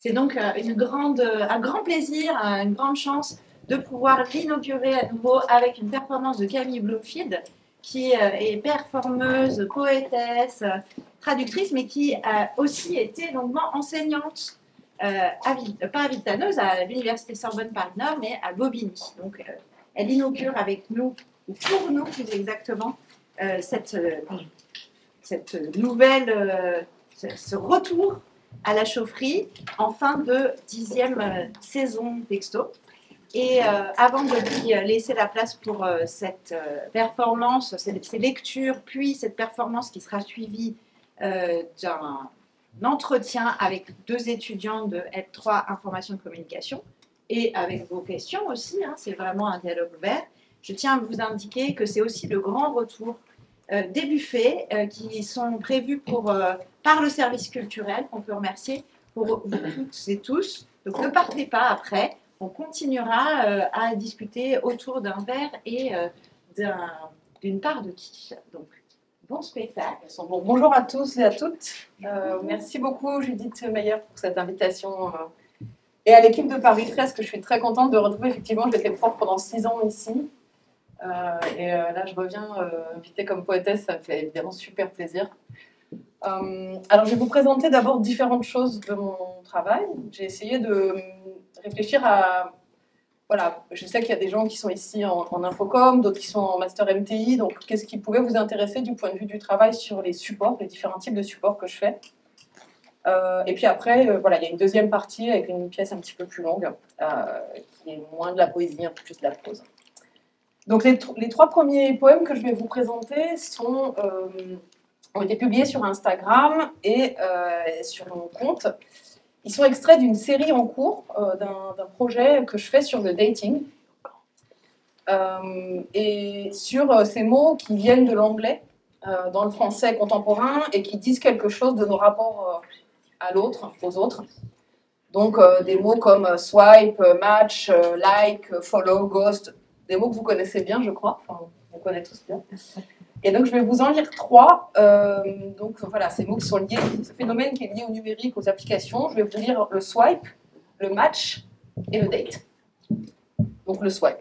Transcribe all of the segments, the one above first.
C'est donc un grand plaisir, une grande chance de pouvoir l'inaugurer à nouveau avec une performance de Camille Bloomfield, qui est performeuse, poétesse, traductrice, mais qui a aussi été longuement enseignante, pas à Villetaneuse, à l'Université Sorbonne Paris-Nord, mais à Bobigny. Donc, elle inaugure avec nous, ou pour nous plus exactement, cette nouvelle, ce retour à la chaufferie en fin de 10e saison d'Exto. Et avant de lui laisser la place pour cette performance, ces lectures, puis cette performance qui sera suivie d'un entretien avec 2 étudiants de L3 Information et Communication, et avec vos questions aussi, hein, c'est vraiment un dialogue ouvert. Je tiens à vous indiquer que c'est aussi le grand retour des buffets qui sont prévus par le service culturel, qu'on peut remercier pour vous toutes et tous. Donc ne partez pas après, on continuera à discuter autour d'un verre et d'une part de quiche. Donc bon spectacle. Bon, bonjour à tous et à toutes. Merci beaucoup Judith Meyer pour cette invitation. Et à l'équipe de Paris 13, que je suis très contente de retrouver. Effectivement, j'ai été prof pendant 6 ans ici. Là, je reviens invitée comme poétesse, ça me fait évidemment super plaisir. Alors, je vais vous présenter d'abord différentes choses de mon travail. J'ai essayé de réfléchir à... Voilà, je sais qu'il y a des gens qui sont ici en Infocom, d'autres qui sont en Master MTI, donc qu'est-ce qui pouvait vous intéresser du point de vue du travail sur les supports, les différents types de supports que je fais. Et puis après, voilà, il y a une deuxième partie avec une pièce un petit peu plus longue, qui est moins de la poésie, un peu plus de la prose. Donc les 3 premiers poèmes que je vais vous présenter ont été publiés sur Instagram et sur mon compte. Ils sont extraits d'une série en cours, d'un projet que je fais sur le dating, et sur ces mots qui viennent de l'anglais dans le français contemporain et qui disent quelque chose de nos rapports à l'autre, aux autres. Donc des mots comme swipe, match, like, follow, ghost, des mots que vous connaissez bien, je crois, enfin, on connaît tous bien. Et donc, je vais vous en lire 3. Donc, voilà, ces mots qui sont liés, ce phénomène qui est lié au numérique, aux applications. Je vais vous lire le swipe, le match et le date. Donc, le swipe.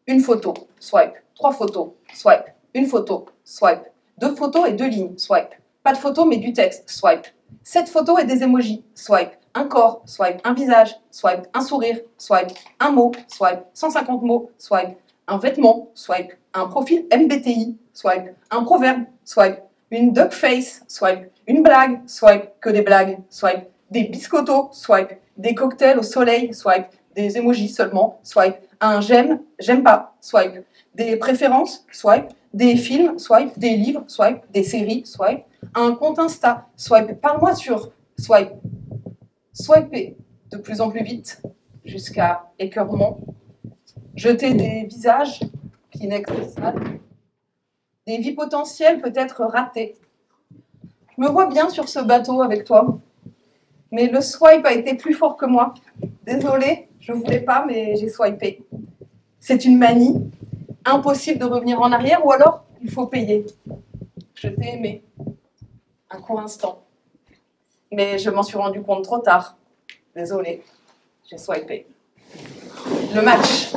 Une photo, swipe. 3 photos, swipe. Une photo, swipe. 2 photos et 2 lignes, swipe. Pas de photo, mais du texte, swipe. 7 photos et des emojis, swipe. Un corps, swipe. Un visage, swipe. Un sourire, swipe. Un mot, swipe. 150 mots, swipe. Un vêtement, swipe. Un profil MBTI, swipe. Un proverbe, swipe. Une duck face, swipe. Une blague, swipe. Que des blagues, swipe. Des biscottos, swipe. Des cocktails au soleil, swipe. Des emojis seulement, swipe. Un j'aime, j'aime pas, swipe. Des préférences, swipe. Des films, swipe. Des livres, swipe. Des séries, swipe. Un compte Insta, swipe. Parle-moi sur swipe. Swiper de plus en plus vite, jusqu'à écœurement. Jeter des visages qui n'existent pas. Des vies potentielles peut-être ratées. Je me vois bien sur ce bateau avec toi, mais le swipe a été plus fort que moi. Désolée, je voulais pas, mais j'ai swipé. C'est une manie, impossible de revenir en arrière, ou alors il faut payer. Je t'ai aimé, un court instant, mais je m'en suis rendu compte trop tard. Désolée, j'ai swipé. Le match.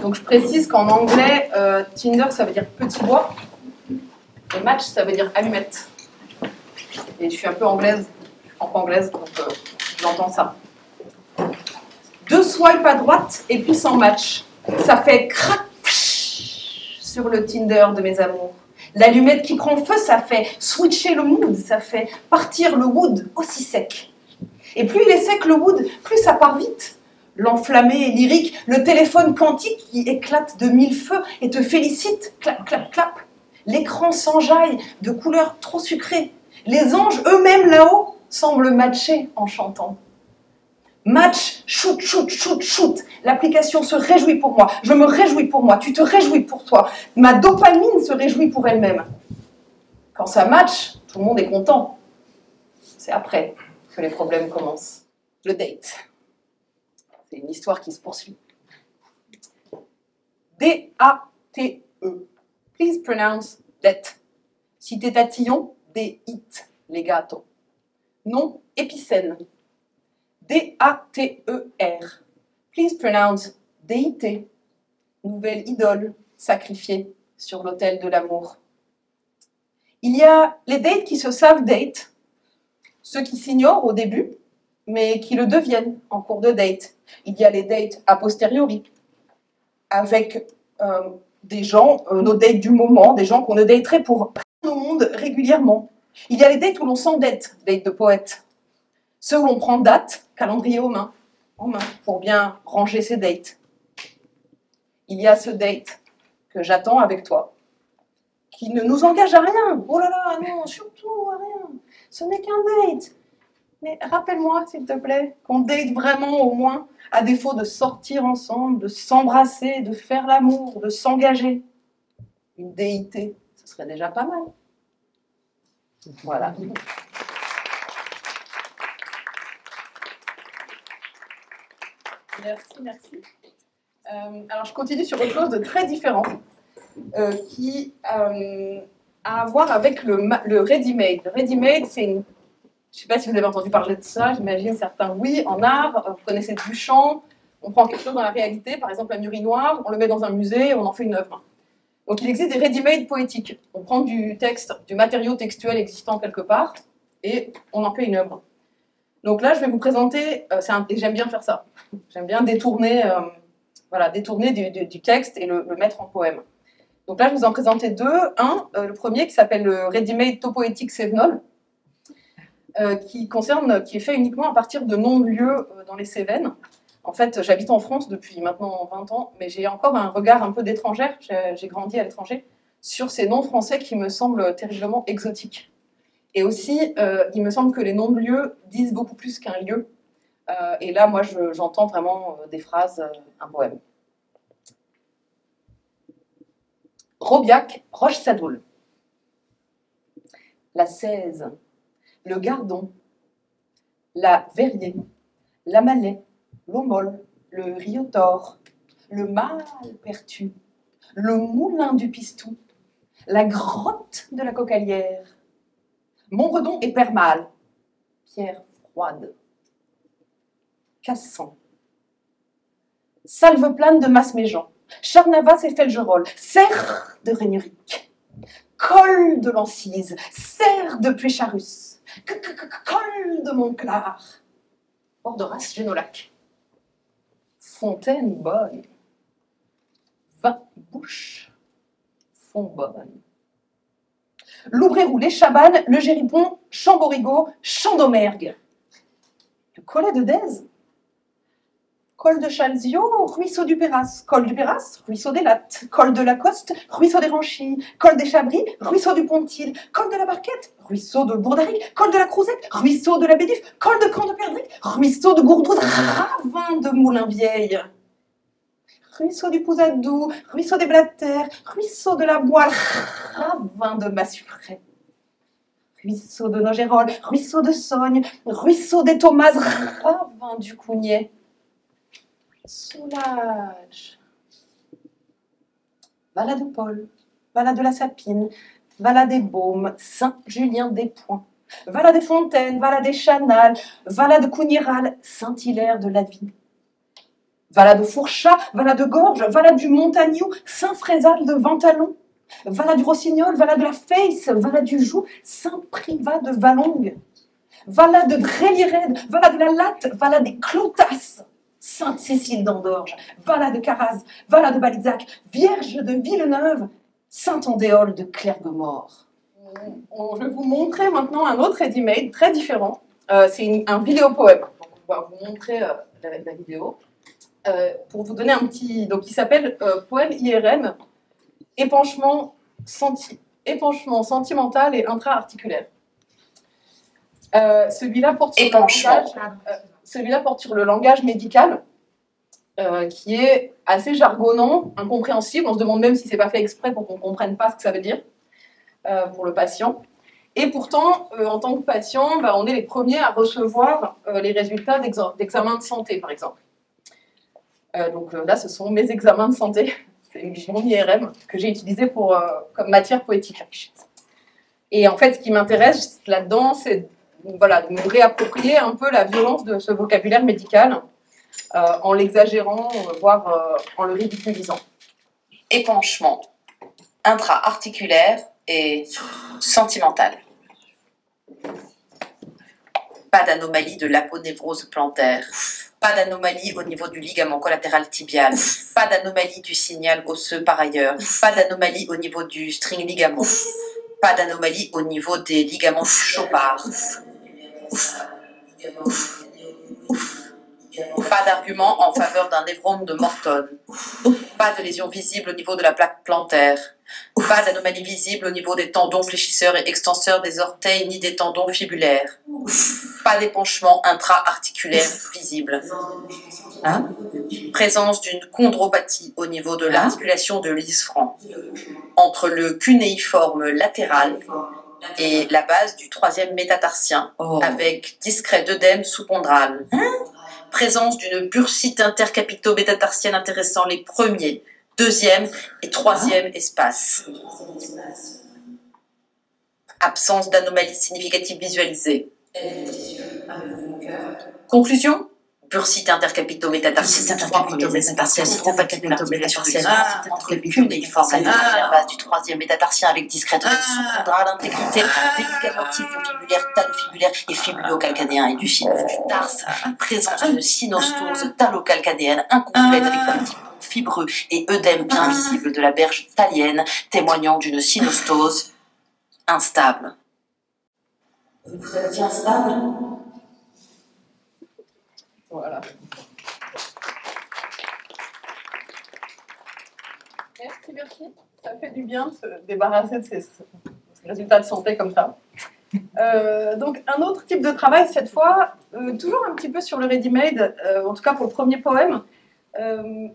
Donc je précise qu'en anglais, Tinder ça veut dire petit bois, le match ça veut dire allumette. Et je suis un peu anglaise, franco-anglaise, donc j'entends ça. 2 swipes à droite et puis sans match. Ça fait crac sur le Tinder de mes amours. L'allumette qui prend feu, ça fait switcher le mood, ça fait partir le wood aussi sec. Et plus il est sec le wood, plus ça part vite. L'enflammé et lyrique, le téléphone quantique qui éclate de 1000 feux et te félicite, clap, clap, clap. L'écran s'enjaille de couleurs trop sucrées. Les anges eux-mêmes là-haut semblent matcher en chantant. Match, shoot, shoot, shoot, shoot. L'application se réjouit pour moi, je me réjouis pour moi, tu te réjouis pour toi. Ma dopamine se réjouit pour elle-même. Quand ça match, tout le monde est content. C'est après que les problèmes commencent. Le date. C'est une histoire qui se poursuit. D-A-T-E. Please pronounce that. Si t'es tatillon, des it, les gâteaux. Nom épicène. D-A-T-E-R. Please pronounce déité. Nouvelle idole sacrifiée sur l'autel de l'amour. Il y a les dates qui se savent date, ceux qui s'ignorent au début, mais qui le deviennent en cours de date. Il y a les dates a posteriori, avec des gens, nos dates du moment, des gens qu'on ne daterait pour rien au monde régulièrement. Il y a les dates où l'on s'endette, dates de poète. Ceux où l'on prend date, calendrier en main, pour bien ranger ses dates. Il y a ce date que j'attends avec toi, qui ne nous engage à rien. Oh là là, non, surtout à rien. Ce n'est qu'un date. Mais rappelle-moi, s'il te plaît, qu'on date vraiment au moins, à défaut de sortir ensemble, de s'embrasser, de faire l'amour, de s'engager. Une déité, ce serait déjà pas mal. Voilà. Merci. Alors, je continue sur autre chose de très différent, qui a à voir avec le ready-made. Le ready-made, c'est une... Je ne sais pas si vous avez entendu parler de ça, j'imagine certains oui, en art, vous connaissez Duchamp, on prend quelque chose dans la réalité, par exemple un urinoir, on le met dans un musée, on en fait une œuvre. Donc il existe des ready-made poétiques. On prend du texte, du matériau textuel existant quelque part, et on en fait une œuvre. Donc là, je vais vous présenter, et j'aime bien faire ça, j'aime bien détourner, détourner du texte et le mettre en poème. Donc là, je vais vous en présenter deux. Le premier qui s'appelle le Ready-Made Topoétique Cévenol, qui est fait uniquement à partir de noms de lieux dans les Cévennes. En fait, j'habite en France depuis maintenant 20 ans, mais j'ai encore un regard un peu d'étrangère, j'ai grandi à l'étranger, sur ces noms français qui me semblent terriblement exotiques. Et aussi, il me semble que les noms de lieux disent beaucoup plus qu'un lieu. Et là, moi, j'entends vraiment des phrases, un poème. Robiac, Roche-Sadoul. La Cèze, le Gardon, la Verrier, la Malais, l'Aumol, le Riotor, le Malpertu, le Moulin du Pistou, la Grotte de la Cocalière, Montredon et Permal, Pierre Froide, Cassan, Salveplane de Masméjean, Charnavas et Felgerolles, Serre de Régneric, Col de l'Ancise, Serre de Puécharus, Col de Montclar, Orderas, Génolac, Fontaine bonne, Vin bouche, Fontbonne, Loubréroux, les Chabannes, le Géripon, Chamborigot, Chandomergue, le Collet de Dèze, Col de Chalzio, Ruisseau du Péras, Col du Péras, Ruisseau des Lattes, Col de Lacoste, Ruisseau des Ranchis, Col des Chabris, Ruisseau du Pontil, Col de la Barquette, Ruisseau de Bourdaric, Col de la Crouzette, Ruisseau de la Bédif, Col de Camp de Perdric, Ruisseau de Gourdouze, Ravin de Moulin-Vieille, Ruisseau du Pousadou, Ruisseau des Blattères, Ruisseau de la Boile, Ravin de Massufret, Ruisseau de Nogérolles, Ruisseau de Sogne, Ruisseau des Thomases, Ravin du Cougnet, Soulage, Vala de Paul, Vala de la Sapine, Vala des Baumes, Saint-Julien-des-Points, Vala des Fontaines, Vala des Chanales, Vala de Cougniral, Saint-Hilaire de la Vie, Vala de Fourchat, Vala de Gorge, Vala du Montagnou, Saint-Frézal de Ventalon, Vala du Rossignol, Vala de la Face, Vala du Joux, Saint-Privat de Valongue, Vala de Drélirède, Vala de la Latte, Vala des Clotasses, Sainte-Cécile d'Andorge, Vala de Caraz, Vala de Balizac, Vierge de Villeneuve, Saint-Andéol de Clergue-Mort. Je vais vous montrer maintenant un autre ready-made très différent. C'est un vidéopoème. On va vous montrer la vidéo. Pour vous donner un petit... Donc, il s'appelle Poème IRM, épanchement sentimental et intra-articulaire. Celui-là porte sur le langage médical, qui est assez jargonnant, incompréhensible. On se demande même si c'est pas fait exprès pour qu'on ne comprenne pas ce que ça veut dire pour le patient. Et pourtant, en tant que patient, on est les premiers à recevoir les résultats d'examens de santé, par exemple. Donc là, ce sont mes examens de santé. C'est mon IRM que j'ai utilisé comme matière poétique. Et en fait, ce qui m'intéresse là-dedans, c'est voilà, de me réapproprier un peu la violence de ce vocabulaire médical en l'exagérant, voire en le ridiculisant. Épanchement intra-articulaire et sentimental. Pas d'anomalie de l'aponévrose plantaire. Pas d'anomalie au niveau du ligament collatéral tibial. Pas d'anomalie du signal osseux par ailleurs. Pas d'anomalie au niveau du string ligament. Pas d'anomalie au niveau des ligaments chaupard. Pas d'argument en faveur d'un névrome de Morton. Pas de lésion visible au niveau de la plaque plantaire. Pas d'anomalie visible au niveau des tendons fléchisseurs et extenseurs des orteils ni des tendons fibulaires. Pas d'épanchement intra-articulaire visible. Hein? Présence d'une chondropathie au niveau de l'articulation de l'isfranc. Entre le cunéiforme latéral et la base du troisième métatarsien, avec discret œdème sous-pondral. Présence d'une bursite intercapito-métatarsienne intéressant les premiers, deuxième et troisième espaces. Absence d'anomalie significative visualisée. Conclusion? Bursite intercapito-métatarsienne, trois premiers métatarsiens, articulation entre le cunéiforme latéral et la base du troisième métatarsien avec discret œdème sous-pondral, intégrité des ligaments tibiofibulaires, talofibulaires et fibulo-calcadéens et du sinus du tarse. Présence d'une synostose talocalcadéenne incomplète avec un petit pont fibreux et œdème bien visible de la berge talienne, témoignant d'une synostose instable. Vous êtes instable? Voilà. Merci. Ça fait du bien de se débarrasser de ces résultats de santé comme ça. Donc un autre type de travail cette fois, toujours un petit peu sur le ready-made, en tout cas pour le premier poème,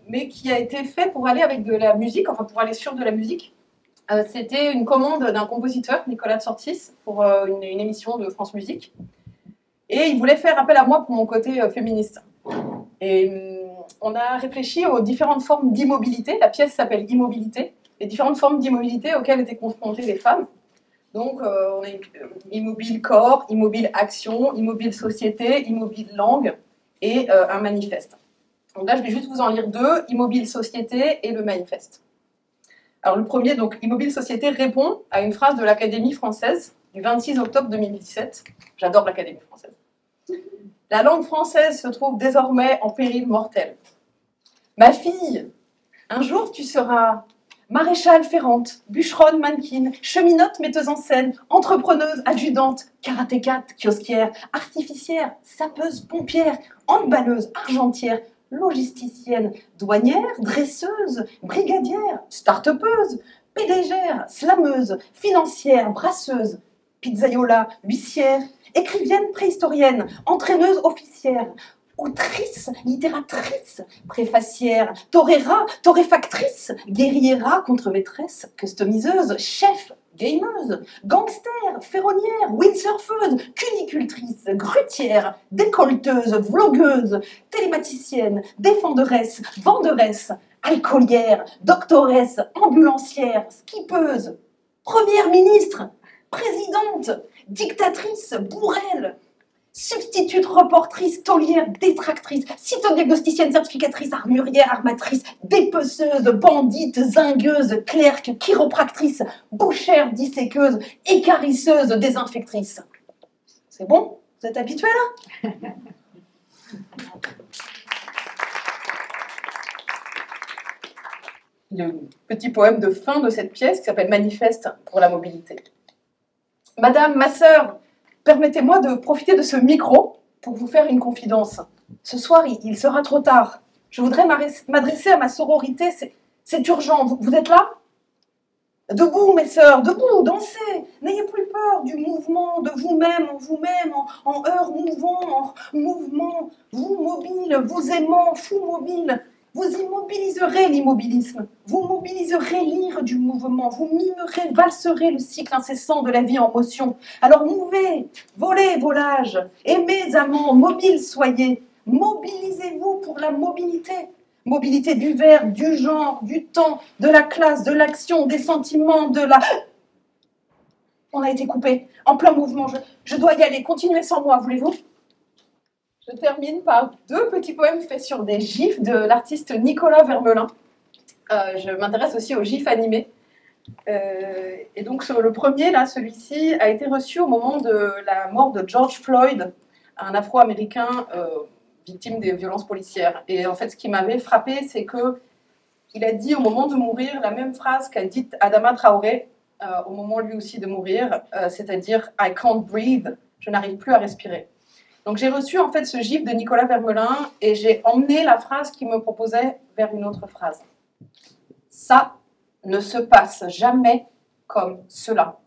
mais qui a été fait pour aller avec de la musique, enfin pour aller sur de la musique. C'était une commande d'un compositeur, Nicolas de Sortis, pour une émission de France Musique. Et il voulait faire appel à moi pour mon côté féministe. Et on a réfléchi aux différentes formes d'immobilité. La pièce s'appelle Immobilité. Les différentes formes d'immobilité auxquelles étaient confrontées les femmes. Donc, on a immobile corps, immobile action, immobile société, immobile langue et un manifeste. Donc là, je vais juste vous en lire deux, Immobile société et le manifeste. Alors le premier, donc Immobile société, répond à une phrase de l'Académie française du 26 octobre 2017. J'adore l'Académie française. La langue française se trouve désormais en péril mortel. Ma fille, un jour tu seras maréchale ferrante, bûcheronne mannequin, cheminote metteuse en scène, entrepreneuse adjudante, karatékate, kiosquière, artificière, sapeuse pompière, handballeuse, argentière, logisticienne, douanière, dresseuse, brigadière, start-upeuse, PDGère, slameuse, financière, brasseuse, pizzaiola, huissière, écrivienne préhistorienne, entraîneuse officière, autrice, littératrice, préfacière, torera, torréfactrice, guerriera contre maîtresse, customiseuse, chef, gameuse, gangster, ferronnière, windsurfeuse, cunicultrice, grutière, décolleteuse, vlogueuse, télématicienne, défenderesse, venderesse, alcoolière, doctoresse, ambulancière, skippeuse, première ministre, présidente, dictatrice, bourrelle, substitute, reportrice, taulière, détractrice, cytodiagnosticienne, certificatrice, armurière, armatrice, dépeceuse, bandite, zingueuse, clerc, chiropractrice, bouchère, disséqueuse, écarisseuse, désinfectrice. C'est bon? Vous êtes habitués là? Le petit poème de fin de cette pièce qui s'appelle Manifeste pour la mobilité. Madame, ma sœur, permettez-moi de profiter de ce micro pour vous faire une confidence. Ce soir, il sera trop tard. Je voudrais m'adresser à ma sororité. C'est urgent. Vous êtes là? Debout, mes sœurs, debout, dansez. N'ayez plus peur du mouvement de vous-même, en heure mouvant, en mouvement. Vous mobile, vous aimant, fou mobile. Vous immobiliserez l'immobilisme, vous mobiliserez l'ire du mouvement, vous mimerez, valserez le cycle incessant de la vie en motion. Alors mouvez, volez, volage, aimez, amants, mobiles soyez, mobilisez-vous pour la mobilité. Mobilité du verbe, du genre, du temps, de la classe, de l'action, des sentiments, de la... On a été coupé en plein mouvement. Je dois y aller. Continuez sans moi, voulez-vous? Je termine par 2 petits poèmes faits sur des gifs de l'artiste Nicolas Vermelin. Je m'intéresse aussi aux gifs animés. Et donc le premier, là, celui-ci, a été reçu au moment de la mort de George Floyd, un Afro-Américain victime des violences policières. Et en fait, ce qui m'avait frappé, c'est qu'il a dit au moment de mourir la même phrase qu'a dite Adama Traoré au moment lui aussi de mourir, c'est-à-dire « I can't breathe », je n'arrive plus à respirer. Donc j'ai reçu en fait ce gif de Nicolas Vermelin et j'ai emmené la phrase qu'il me proposait vers une autre phrase. Ça ne se passe jamais comme cela.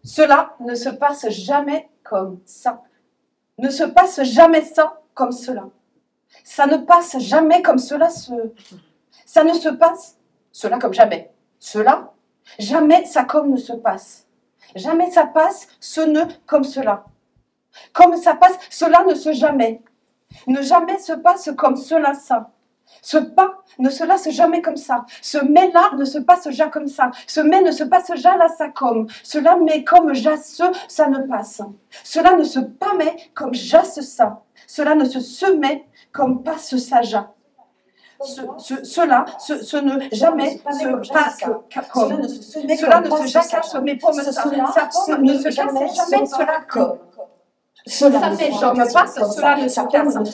Cela ne se passe jamais comme ça. Ne se passe jamais ça comme cela. Ça ne passe jamais comme cela. Ça ne se passe cela comme jamais. Cela, jamais ça comme ne se passe. Jamais ça passe ce ne comme cela. Comme ça passe, cela ne se jamais. Ne jamais se passe comme cela ça. Ce pas ne se lasse jamais comme ça. Ce mais-là ne se passe jamais comme ça. Ce mais ne se passe jamais là ça comme. Cela mais comme jasse, ça ne passe. Cela ne se pas met comme jasse ça. Cela ne se met comme passe ça ja. Cela, ce ne jamais se passe comme. Cela ne se jacasse mais comme ça. Sa pomme ne se jacasse jamais cela comme. Cela ne se passe, cela ne se casse. À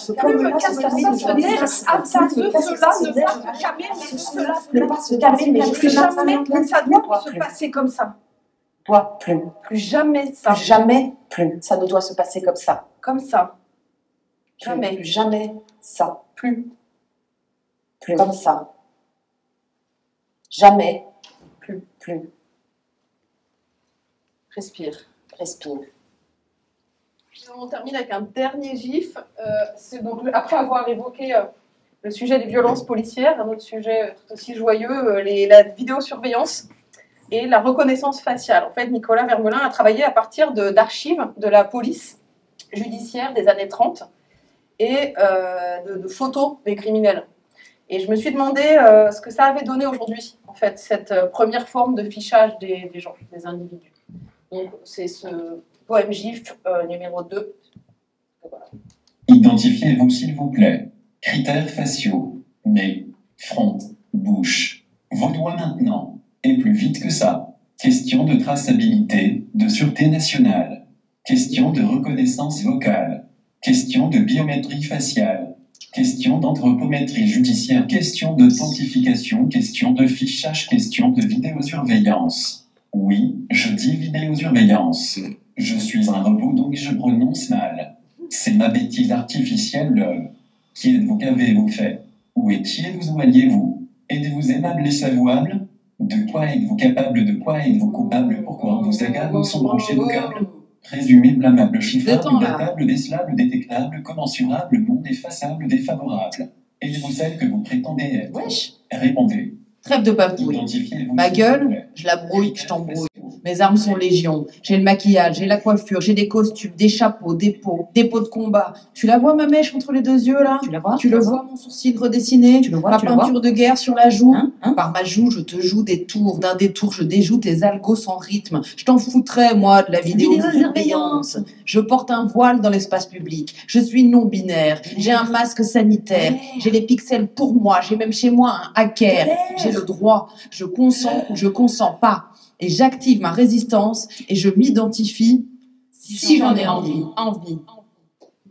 ce pomme-là, ce camé, ce neige, à ça, cela ne pas se camé, mais cela ne pas se camé, mais plus jamais ça doit se passer comme ça. Plus jamais ça. Plus jamais, plus. Ça ne doit se passer comme ça. Comme ça. Jamais. Plus jamais ça. Plus. Comme ça. Jamais. Plus. Respire. On termine avec un dernier gif. C'est donc, après avoir évoqué le sujet des violences policières, un autre sujet tout aussi joyeux, la vidéosurveillance et la reconnaissance faciale. En fait, Nicolas Vermelin a travaillé à partir d'archives de la police judiciaire des années 30 et de photos des criminels. Et je me suis demandé ce que ça avait donné aujourd'hui, en fait, cette première forme de fichage des gens, des individus. Donc, c'est ce poème GIF numéro 2. Voilà. Identifiez-vous, s'il vous plaît. Critères faciaux. Nez, front, bouche. Vos doigts maintenant. Et plus vite que ça. Question de traçabilité, de sûreté nationale. Question de reconnaissance vocale. Question de biométrie faciale. Question d'anthropométrie judiciaire. Question d'authentification. Question de fichage. Question de vidéosurveillance. Oui, je dis vidéosurveillance. Je suis un robot donc je prononce mal. C'est ma bêtise artificielle, lol. Qui êtes-vous, qu'avez-vous fait? Où étiez-vous, où alliez-vous? Êtes-vous aimable et saluable? De quoi êtes-vous capable? De quoi êtes-vous coupable? Pourquoi vos agames sont branchés de câbles? Présumé blâmable, chiffrable, datable, décelable, détectable, commensurable, non effaçable, défavorable. Êtes-vous celle que vous prétendez être? Wesh. Répondez. Trêve de papouille. Identifiez-vous, Ma s'il vous gueule, plaît. je la brouille, je t'embrouille. Mes armes sont légion. J'ai le maquillage, j'ai la coiffure, j'ai des costumes, des chapeaux, des pots de combat. Tu la vois ma mèche entre les 2 yeux là? Tu la vois? Tu le vois mon sourcil redessiné? Tu le vois? Ma Tu le vois? peinture de guerre sur la joue? Hein? Par ma joue, je te joue des tours. D'un détour, je déjoue tes algos sans rythme. Je t'en foutrais, moi, de la vidéosurveillance. Je porte un voile dans l'espace public. Je suis non-binaire. J'ai un masque sanitaire. J'ai les pixels pour moi. J'ai même chez moi un hacker. J'ai le droit. Je consens ou je consens pas. Et j'active ma résistance et je m'identifie si j'en ai envie.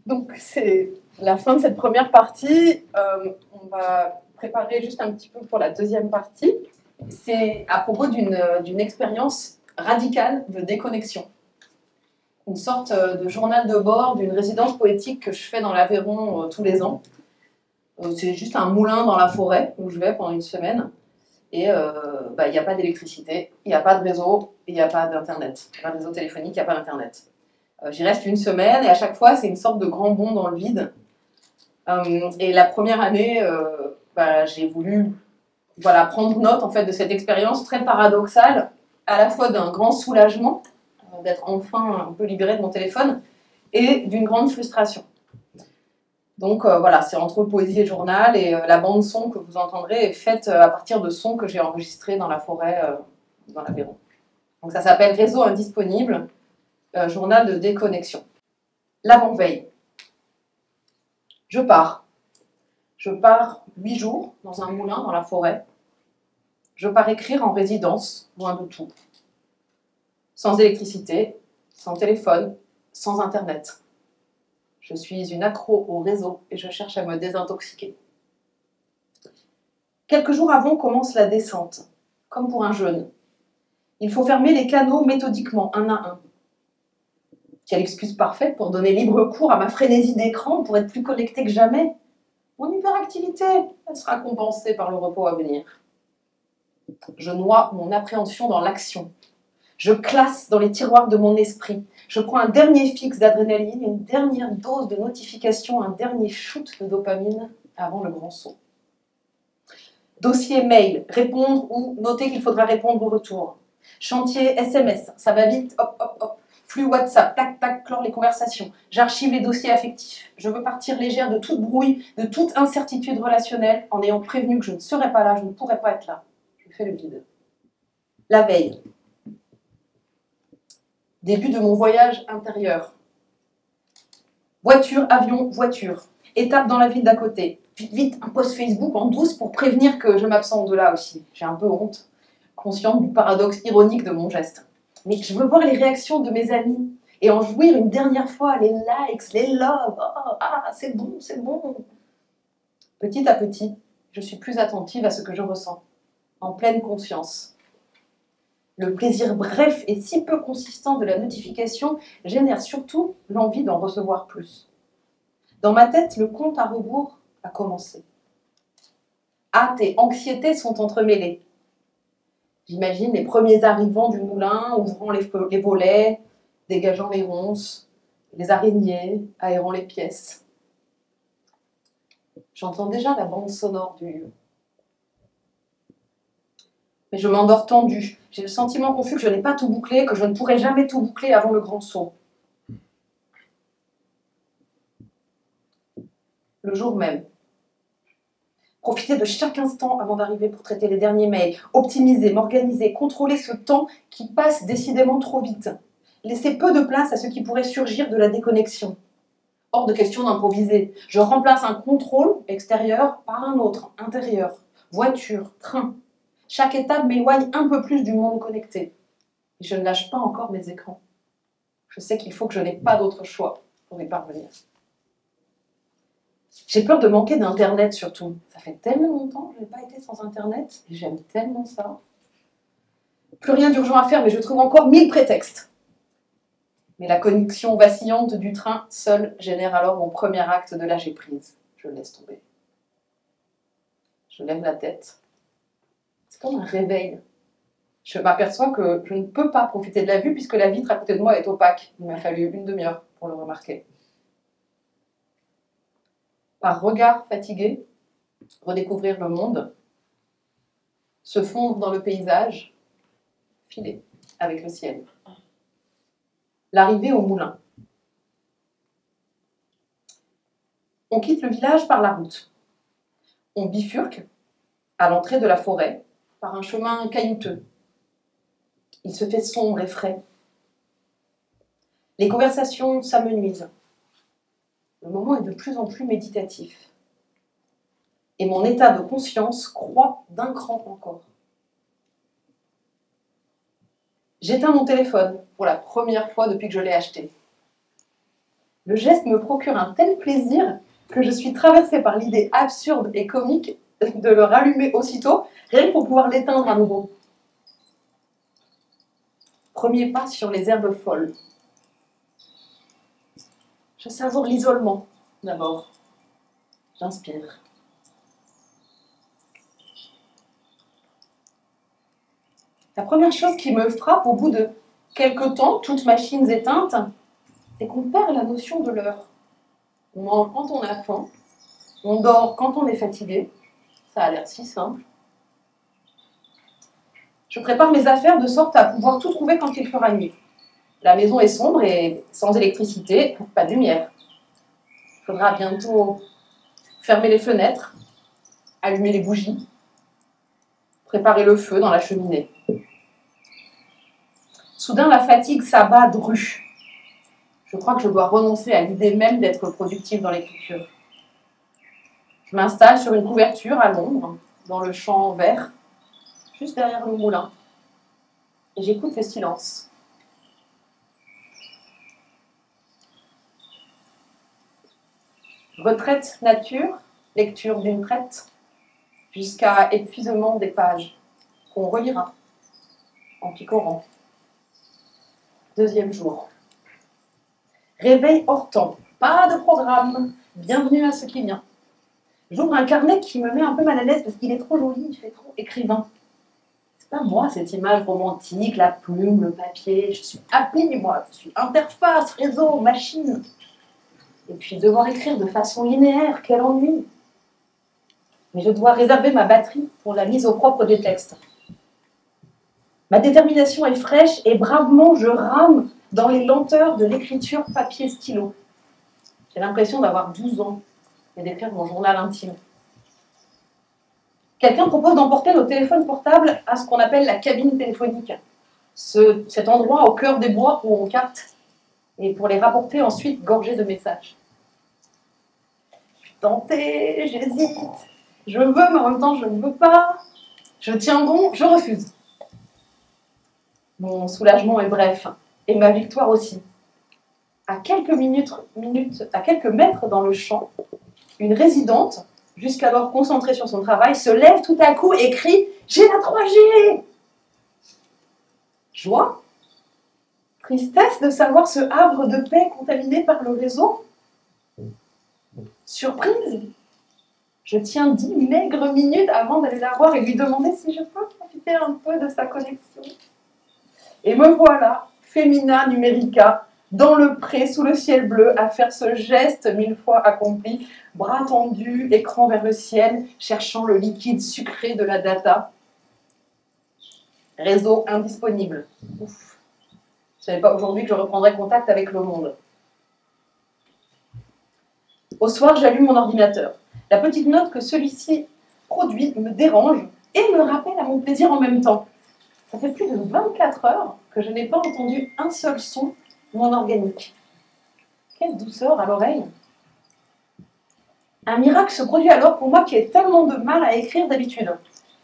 Donc, c'est la fin de cette première partie. On va préparer juste un petit peu pour la deuxième partie. C'est à propos d'une expérience radicale de déconnexion. Une sorte de journal de bord d'une résidence poétique que je fais dans l'Aveyron tous les ans. C'est juste un moulin dans la forêt où je vais pendant une semaine. Et il n'y a pas d'électricité, il n'y a pas de réseau, il n'y a pas d'internet. Il n'y a pas de réseau téléphonique, il n'y a pas d'internet. J'y reste une semaine et à chaque fois, c'est une sorte de grand bond dans le vide. Et la première année, j'ai voulu prendre note en fait, de cette expérience très paradoxale, à la fois d'un grand soulagement, d'être enfin un peu libérée de mon téléphone, et d'une grande frustration. Donc voilà, c'est entre poésie et journal, et la bande son que vous entendrez est faite à partir de sons que j'ai enregistrés dans la forêt, dans l'Aveyron. Donc ça s'appelle Réseau indisponible, journal de déconnexion. L'avant-veille. Je pars. Je pars 8 jours dans un moulin dans la forêt. Je pars écrire en résidence, loin de tout. Sans électricité, sans téléphone, sans internet. Je suis une accro au réseau et je cherche à me désintoxiquer. Quelques jours avant commence la descente, comme pour un jeûne. Il faut fermer les canaux méthodiquement, un à un. Quelle excuse parfaite pour donner libre cours à ma frénésie d'écran pour être plus connectée que jamais. Mon hyperactivité, elle sera compensée par le repos à venir. Je noie mon appréhension dans l'action. Je classe dans les tiroirs de mon esprit. Je prends un dernier fixe d'adrénaline, une dernière dose de notification, un dernier shoot de dopamine avant le grand saut. Dossier mail, répondre ou noter qu'il faudra répondre au retour. Chantier SMS, ça va vite, hop, hop, hop. Flux WhatsApp, tac, tac, clore les conversations. J'archive les dossiers affectifs. Je veux partir légère de toute brouille, de toute incertitude relationnelle, en ayant prévenu que je ne serais pas là, je ne pourrais pas être là. Je fais le vide. La veille. Début de mon voyage intérieur. Voiture, avion, voiture. Étape dans la ville d'à côté. Vite, vite, un post Facebook en douce pour prévenir que je m'absente de là aussi. J'ai un peu honte, consciente du paradoxe ironique de mon geste. Mais je veux voir les réactions de mes amis et en jouir une dernière fois, les likes, les loves. Oh, ah, c'est bon, c'est bon. Petit à petit, je suis plus attentive à ce que je ressens, en pleine conscience. Le plaisir bref et si peu consistant de la notification génère surtout l'envie d'en recevoir plus. Dans ma tête, le compte à rebours a commencé. Hâte et anxiété sont entremêlés. J'imagine les premiers arrivants du moulin, ouvrant les volets, dégageant les ronces, les araignées, aérant les pièces. J'entends déjà la bande sonore du lieu. Mais je m'endors tendue. J'ai le sentiment confus que je n'ai pas tout bouclé, que je ne pourrai jamais tout boucler avant le grand saut. Le jour même. Profiter de chaque instant avant d'arriver pour traiter les derniers mails. Optimiser, m'organiser, contrôler ce temps qui passe décidément trop vite. Laisser peu de place à ce qui pourrait surgir de la déconnexion. Hors de question d'improviser. Je remplace un contrôle extérieur par un autre, intérieur. Voiture, train. Chaque étape m'éloigne un peu plus du monde connecté. Et je ne lâche pas encore mes écrans. Je sais qu'il faut que je n'ai pas d'autre choix pour y parvenir. J'ai peur de manquer d'Internet surtout. Ça fait tellement longtemps que je n'ai pas été sans Internet et j'aime tellement ça. Plus rien d'urgent à faire, mais je trouve encore 1000 prétextes. Mais la connexion vacillante du train seule génère alors mon premier acte de lâcher prise. Je le laisse tomber. Je lève la tête. C'est comme un réveil. Je m'aperçois que je ne peux pas profiter de la vue puisque la vitre à côté de moi est opaque. Il m'a fallu une demi-heure pour le remarquer. Par regard fatigué, redécouvrir le monde, se fondre dans le paysage, filer avec le ciel. L'arrivée au moulin. On quitte le village par la route. On bifurque à l'entrée de la forêt par un chemin caillouteux. Il se fait sombre et frais. Les conversations s'amenuisent. Le moment est de plus en plus méditatif. Et mon état de conscience croît d'un cran encore. J'éteins mon téléphone pour la première fois depuis que je l'ai acheté. Le geste me procure un tel plaisir que je suis traversée par l'idée absurde et comique de le rallumer aussitôt, rien que pour pouvoir l'éteindre à nouveau. Premier pas sur les herbes folles. Je savoure l'isolement, d'abord. J'inspire. La première chose qui me frappe au bout de quelque temps, toutes machines éteintes, c'est qu'on perd la notion de l'heure. On mange quand on a faim, on dort quand on est fatigué. Ça a l'air si simple. Je prépare mes affaires de sorte à pouvoir tout trouver quand il fera nuit. La maison est sombre et sans électricité, pas de lumière. faudra bientôt fermer les fenêtres, allumer les bougies, préparer le feu dans la cheminée. Soudain, la fatigue s'abat de rue. Je crois que je dois renoncer à l'idée même d'être productive dans l'écriture. Je m'installe sur une couverture à l'ombre, dans le champ vert, juste derrière le moulin, et j'écoute le silence. Retraite nature, lecture d'une traite, jusqu'à épuisement des pages, qu'on relira en picorant. Deuxième jour. Réveil hors temps, pas de programme, bienvenue à ce qui vient. J'ouvre un carnet qui me met un peu mal à l'aise parce qu'il est trop joli, il fait trop écrivain. C'est pas moi cette image romantique, la plume, le papier, je suis appli, moi, je suis interface, réseau, machine. Et puis devoir écrire de façon linéaire, quel ennui. Mais je dois réserver ma batterie pour la mise au propre des textes. Ma détermination est fraîche et bravement je rame dans les lenteurs de l'écriture papier-stylo. J'ai l'impression d'avoir 12 ans et d'écrire mon journal intime. Quelqu'un propose d'emporter nos téléphones portables à ce qu'on appelle la cabine téléphonique. Cet endroit au cœur des bois où on capte et pour les rapporter ensuite gorgés de messages. Je suis tentée, j'hésite, je veux mais en même temps je ne veux pas, je tiens bon, je refuse. Mon soulagement est bref, et ma victoire aussi. À quelques à quelques mètres dans le champ, une résidente, jusqu'alors concentrée sur son travail, se lève tout à coup et crie « J'ai la 3G !» Joie, tristesse de savoir ce havre de paix contaminé par le réseau. Surprise, je tiens 10 maigres minutes avant d'aller la voir et lui demander si je peux profiter un peu de sa connexion. Et me voilà, Femina Numérica, dans le pré, sous le ciel bleu, à faire ce geste 1000 fois accompli, bras tendus, écran vers le ciel, cherchant le liquide sucré de la data. Réseau indisponible. Ouf. Je ne savais pas aujourd'hui que je reprendrais contact avec le monde. Au soir, j'allume mon ordinateur. La petite note que celui-ci produit me dérange et me rappelle à mon plaisir en même temps. Ça fait plus de 24 heures que je n'ai pas entendu un seul son non organique. Quelle douceur à l'oreille. Un miracle se produit alors pour moi qui ai tellement de mal à écrire d'habitude.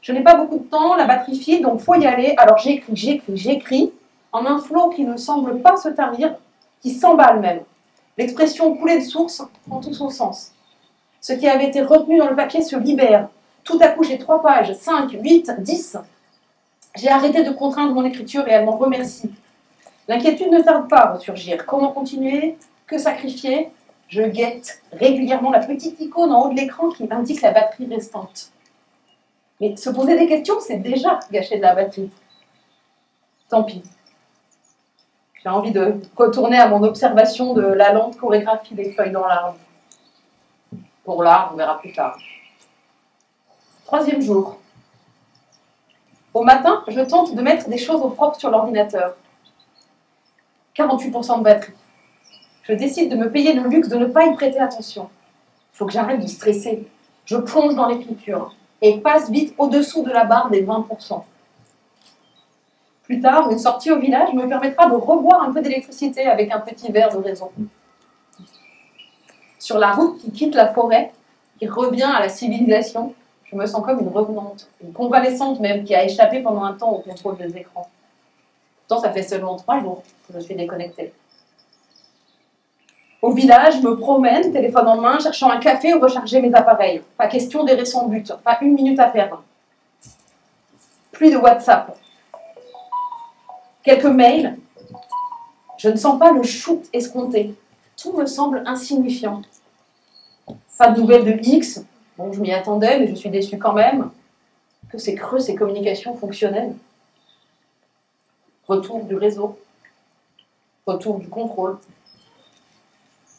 Je n'ai pas beaucoup de temps, la batterie file, donc faut y aller. Alors j'écris, en un flot qui ne semble pas se tarir, qui s'emballe même. L'expression coulée de source prend tout son sens. Ce qui avait été retenu dans le papier se libère. Tout à coup, j'ai 3 pages, 5, 8, 10. J'ai arrêté de contraindre mon écriture et elle m'en remercie. L'inquiétude ne tarde pas à ressurgir. Comment continuer? Que sacrifier? Je guette régulièrement la petite icône en haut de l'écran qui indique la batterie restante. Mais se poser des questions, c'est déjà gâcher de la batterie. Tant pis. J'ai envie de retourner à mon observation de la lente chorégraphie des feuilles dans l'arbre. Pour l'art, on verra plus tard. 3e jour. Au matin, je tente de mettre des choses au propre sur l'ordinateur. 48% de batterie. Je décide de me payer le luxe de ne pas y prêter attention. Il faut que j'arrête de stresser. Je plonge dans l'écriture et passe vite au-dessous de la barre des 20%. Plus tard, une sortie au village me permettra de revoir un peu d'électricité avec un petit verre de raison. Sur la route qui quitte la forêt, qui revient à la civilisation, je me sens comme une revenante, une convalescente même, qui a échappé pendant un temps au contrôle des écrans. Pourtant, ça fait seulement 3 jours que je suis déconnectée. Au village, je me promène, téléphone en main, cherchant un café ou recharger mes appareils. Pas question d'errer sans but, pas 1 minute à perdre. Plus de WhatsApp. Quelques mails. Je ne sens pas le shoot escompté. Tout me semble insignifiant. Pas de nouvelles de X. Bon, je m'y attendais, mais je suis déçue quand même. Que c'est creux, ces communications fonctionnelles. Retour du réseau. Retour du contrôle.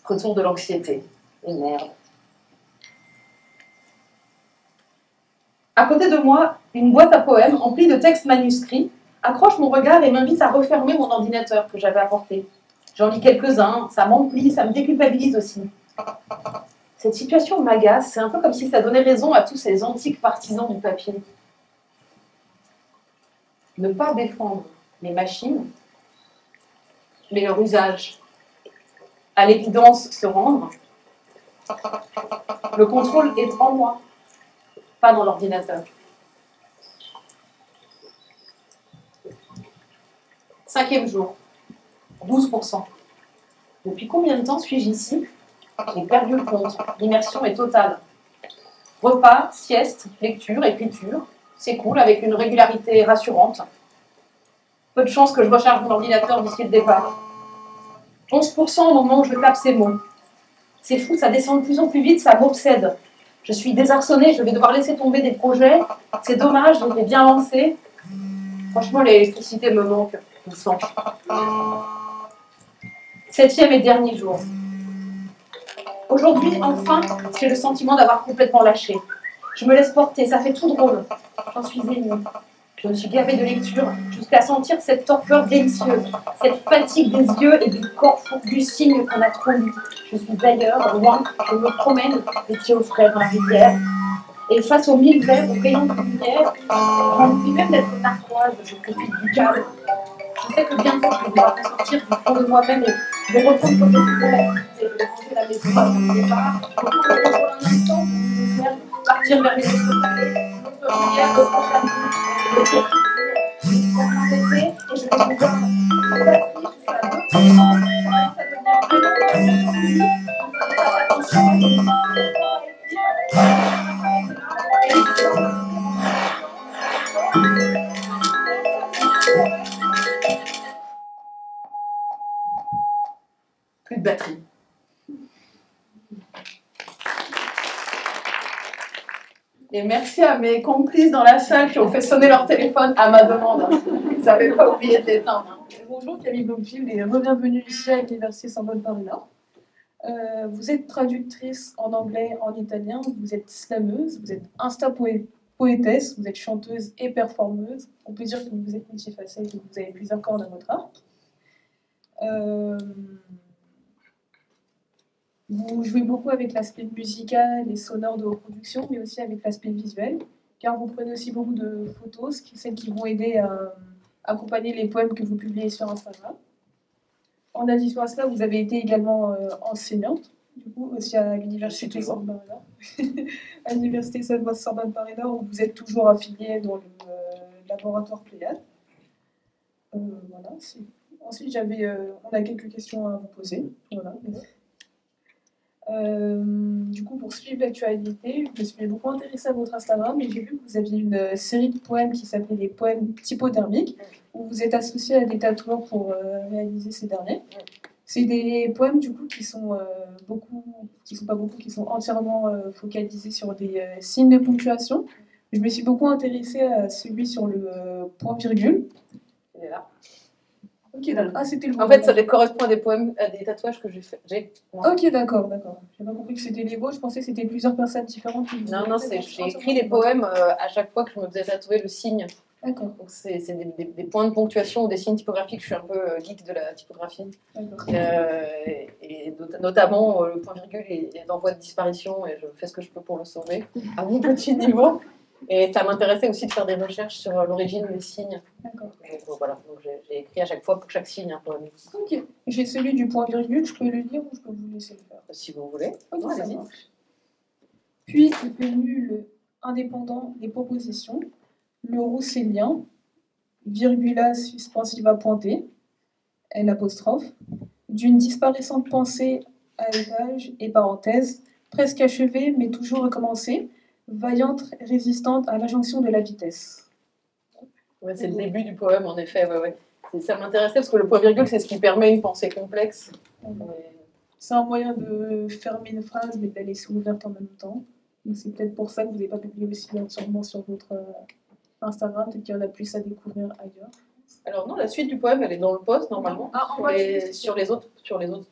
Retour de l'anxiété. Et merde. À côté de moi, une boîte à poèmes emplie de textes manuscrits accroche mon regard et m'invite à refermer mon ordinateur que j'avais apporté. J'en lis quelques-uns, ça m'emplit, ça me déculpabilise aussi. Cette situation m'agace, c'est un peu comme si ça donnait raison à tous ces antiques partisans du papier. Ne pas défendre les machines, mais leur usage. À l'évidence, se rendre. Le contrôle est en moi, pas dans l'ordinateur. 5e jour, 12%. Depuis combien de temps suis-je ici? J'ai perdu le compte. L'immersion est totale. Repas, sieste, lecture, écriture. C'est cool, avec une régularité rassurante. Peu de chance que je recharge mon ordinateur d'ici le départ. 11% au moment où je tape ces mots. C'est fou, ça descend de plus en plus vite, ça m'obsède. Je suis désarçonnée, je vais devoir laisser tomber des projets. C'est dommage, j'aimerais bien avancer. Franchement, l'électricité me manque. Je le sens. 7e et dernier jour. Aujourd'hui, enfin, j'ai le sentiment d'avoir complètement lâché. Je me laisse porter, ça fait tout drôle. J'en suis émue. Je me suis gavée de lecture jusqu'à sentir cette torpeur délicieuse, cette fatigue des yeux et du corps du signe qu'on a trop lu. Je suis d'ailleurs loin, je me promène, les pieds au frais dans la rivière. Et face aux mille verres, aux rayons de lumière, envie même d'être narquoise, je profite du calme. Je sais que bientôt je vais devoir me sortir du fond de moi-même et je vais reprendre comme je peux l'activité. Je vais ranger la maison à mon départ. Je vais me contrôler un instant pour partir vers les autres vallées, l'autre rivière, reprendre la route. Je vais m'embêter et je vais pouvoir passer jusqu'à l'autre. Ça devient vraiment attention. Plus de batterie. Et merci à mes complices dans la salle qui ont fait sonner leur téléphone à ma demande. Ils n'avaient pas oublié de l'éteindre. Bonjour Camille Bloomfield et bienvenue ici à l'Université Sorbonne Paris-Nord. Vous êtes traductrice en anglais, en italien, vous êtes slameuse, vous êtes insta-poétesse, vous êtes chanteuse et performeuse. On peut dire que vous êtes multifacette et que vous avez plusieurs cordes à votre arc. Vous jouez beaucoup avec l'aspect musical et sonore de vos productions, mais aussi avec l'aspect visuel, car vous prenez aussi beaucoup de photos, celles qui vont aider à accompagner les poèmes que vous publiez sur Instagram. En addition à cela, vous avez été également enseignante, du coup, aussi à l'Université Sorbonne à l'Université Sorbonne Paris-Nord, où vous êtes toujours affiliée dans le laboratoire Pléiade. Voilà. Ensuite, on a quelques questions à vous poser. Voilà. Du coup, pour suivre l'actualité, je me suis beaucoup intéressée à votre Instagram et j'ai vu que vous aviez une série de poèmes qui s'appelait les poèmes typothermiques, où vous êtes associé à des tatoueurs pour réaliser ces derniers. C'est des poèmes du coup qui sont qui sont entièrement focalisés sur des signes de ponctuation. Je me suis beaucoup intéressée à celui sur le point-virgule. Il est là. Ok, d'accord. Ah, c'était le En fait, ça correspond à des poèmes, à des tatouages que j'ai fait. Ok, d'accord. J'ai pas compris que c'était les vôtres, je pensais que c'était plusieurs personnes différentes. Non, j'ai écrit les poèmes à chaque fois que je me faisais tatouer le signe. D'accord. Donc c'est des points de ponctuation ou des signes typographiques. Je suis un peu geek de la typographie. Et notamment le point-virgule est en voie de disparition et je fais ce que je peux pour le sauver à mon petit niveau. Et ça m'intéressait aussi de faire des recherches sur l'origine des signes. D'accord. Donc voilà, donc j'ai écrit à chaque fois pour chaque signe un poème. Ok. J'ai celui du point-virgule, je peux le lire ou je peux vous laisser le faire? Si vous voulez. Ok, ça marche. Puis est venu le indépendant des propositions, le roussélien, virgula suspensiva pointée, l'apostrophe, d'une disparaissante pensée à étage et parenthèse, presque achevée mais toujours recommencée, vaillante, résistante à l'injonction de la vitesse. Ouais, c'est le début du poème, en effet. Ouais. Ça m'intéressait parce que le point-virgule, c'est ce qui permet une pensée complexe. C'est un moyen de fermer une phrase mais de la laisser ouverte en même temps. Donc c'est peut-être pour ça que vous n'avez pas publié aussi sûrement sur votre Instagram, peut-être qu'il y en a plus à découvrir ailleurs. Alors non, la suite du poème, elle est dans le post normalement, sur les autres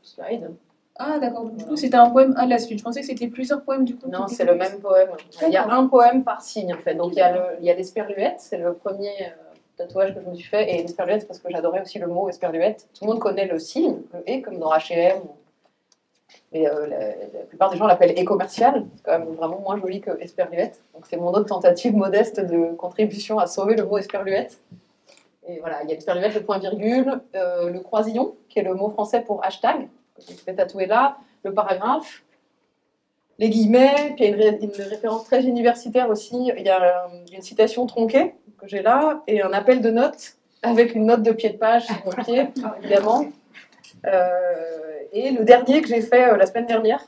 slides. Ah d'accord, du coup c'était un poème à la suite. Je pensais que c'était plusieurs poèmes du coup. Non, c'est le même poème. Il y a un poème par signe en fait. Donc il y a l'esperluette, c'est le premier tatouage que je me suis fait. Et l'esperluette, c'est parce que j'adorais aussi le mot esperluette. Tout le monde connaît le signe, le et, comme dans H&M. Mais la plupart des gens l'appellent écommercial, c'est quand même vraiment moins joli que esperluette. Donc c'est mon autre tentative modeste de contribution à sauver le mot esperluette. Et voilà, il y a l'esperluette, le point virgule, le croisillon, qui est le mot français pour hashtag, que j'ai fait tatouer là, le paragraphe, les guillemets, puis il y a une référence très universitaire aussi, il y a une citation tronquée que j'ai là, et un appel de notes avec une note de pied de page sur mon pied, évidemment. Et le dernier que j'ai fait la semaine dernière,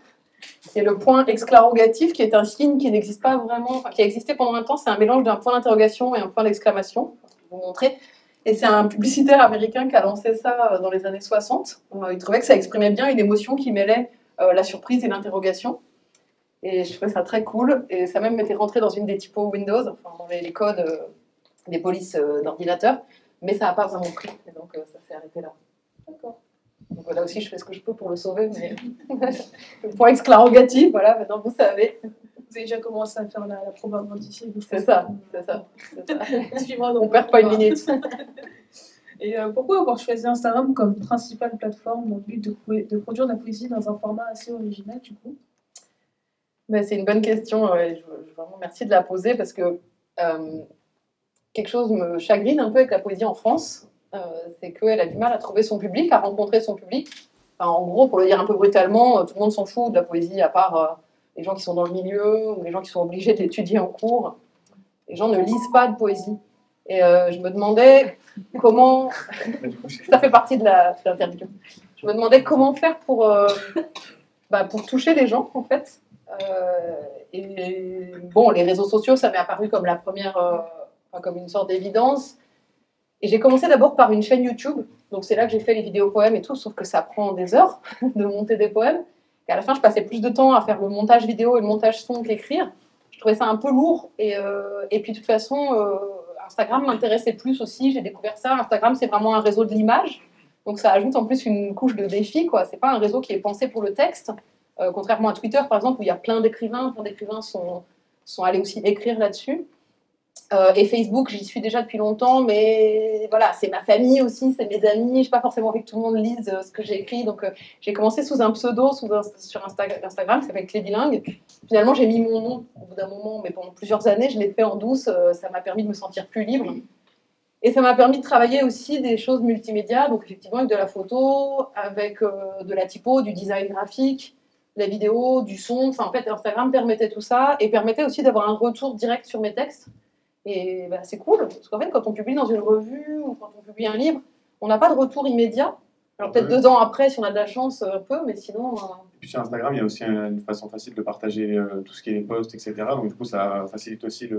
c'est le point exclarogatif, qui est un signe qui n'existe pas vraiment, enfin, qui a existé pendant un temps, c'est un mélange d'un point d'interrogation et un point d'exclamation. Je vais vous montrer. Et c'est un publicitaire américain qui a lancé ça dans les années 60. Il trouvait que ça exprimait bien une émotion qui mêlait la surprise et l'interrogation. Et je trouvais ça très cool. Et ça même m'était rentré dans une des typos Windows, enfin dans les codes des polices d'ordinateur. Mais ça n'a pas vraiment pris. Et donc ça s'est arrêté là. D'accord. Donc là aussi, je fais ce que je peux pour le sauver. Mais le point exclarogatif, voilà, maintenant vous savez. Vous avez déjà commencé à faire la propagandistique. C'est ça, c'est ça. Suivez-moi On perd pas une minute. Et pourquoi avoir choisi Instagram comme principale plateforme dans le but de produire de la poésie dans un format assez original, du coup? Ben, c'est une bonne question. Je vraiment merci de la poser parce que quelque chose me chagrine un peu avec la poésie en France. C'est qu'elle a du mal à trouver son public, à rencontrer son public. Enfin, en gros, pour le dire un peu brutalement, tout le monde s'en fout de la poésie, à part les gens qui sont dans le milieu ou les gens qui sont obligés de l'étudier en cours. Les gens ne lisent pas de poésie. Et je me demandais comment... Ça fait partie de l'interview. Je me demandais comment faire pour toucher les gens, en fait. Et bon, les réseaux sociaux, ça m'est apparu comme la première... comme une sorte d'évidence. Et j'ai commencé d'abord par une chaîne YouTube. Donc c'est là que j'ai fait les vidéos poèmes et tout, sauf que ça prend des heures de monter des poèmes. Et à la fin, je passais plus de temps à faire le montage vidéo et le montage son qu'écrire. Je trouvais ça un peu lourd. Et puis de toute façon, Instagram m'intéressait plus aussi. J'ai découvert ça. Instagram, c'est vraiment un réseau de l'image. Donc ça ajoute en plus une couche de défi, quoi. C'est pas un réseau qui est pensé pour le texte. Contrairement à Twitter, par exemple, où il y a plein d'écrivains sont allés aussi écrire là-dessus. Et Facebook, j'y suis déjà depuis longtemps, mais voilà, c'est ma famille aussi, c'est mes amis. Je n'ai pas forcément envie que tout le monde lise ce que j'ai écrit, donc j'ai commencé sous un pseudo sur Instagram qui s'appelle Clébilingue. Finalement, j'ai mis mon nom au bout d'un moment, mais pendant plusieurs années, je l'ai fait en douce. Ça m'a permis de me sentir plus libre. Et ça m'a permis de travailler aussi des choses multimédia, donc effectivement avec de la photo, avec de la typo, du design graphique, de la vidéo, du son. Enfin, en fait, Instagram permettait tout ça et permettait aussi d'avoir un retour direct sur mes textes. Et bah, c'est cool, parce qu'en fait, quand on publie dans une revue ou quand on publie un livre, on n'a pas de retour immédiat. Alors peut-être 2 ans après, si on a de la chance, un peu, mais sinon... Et puis sur Instagram, il y a aussi une façon facile de partager tout ce qui est les posts, etc. Donc du coup, ça facilite aussi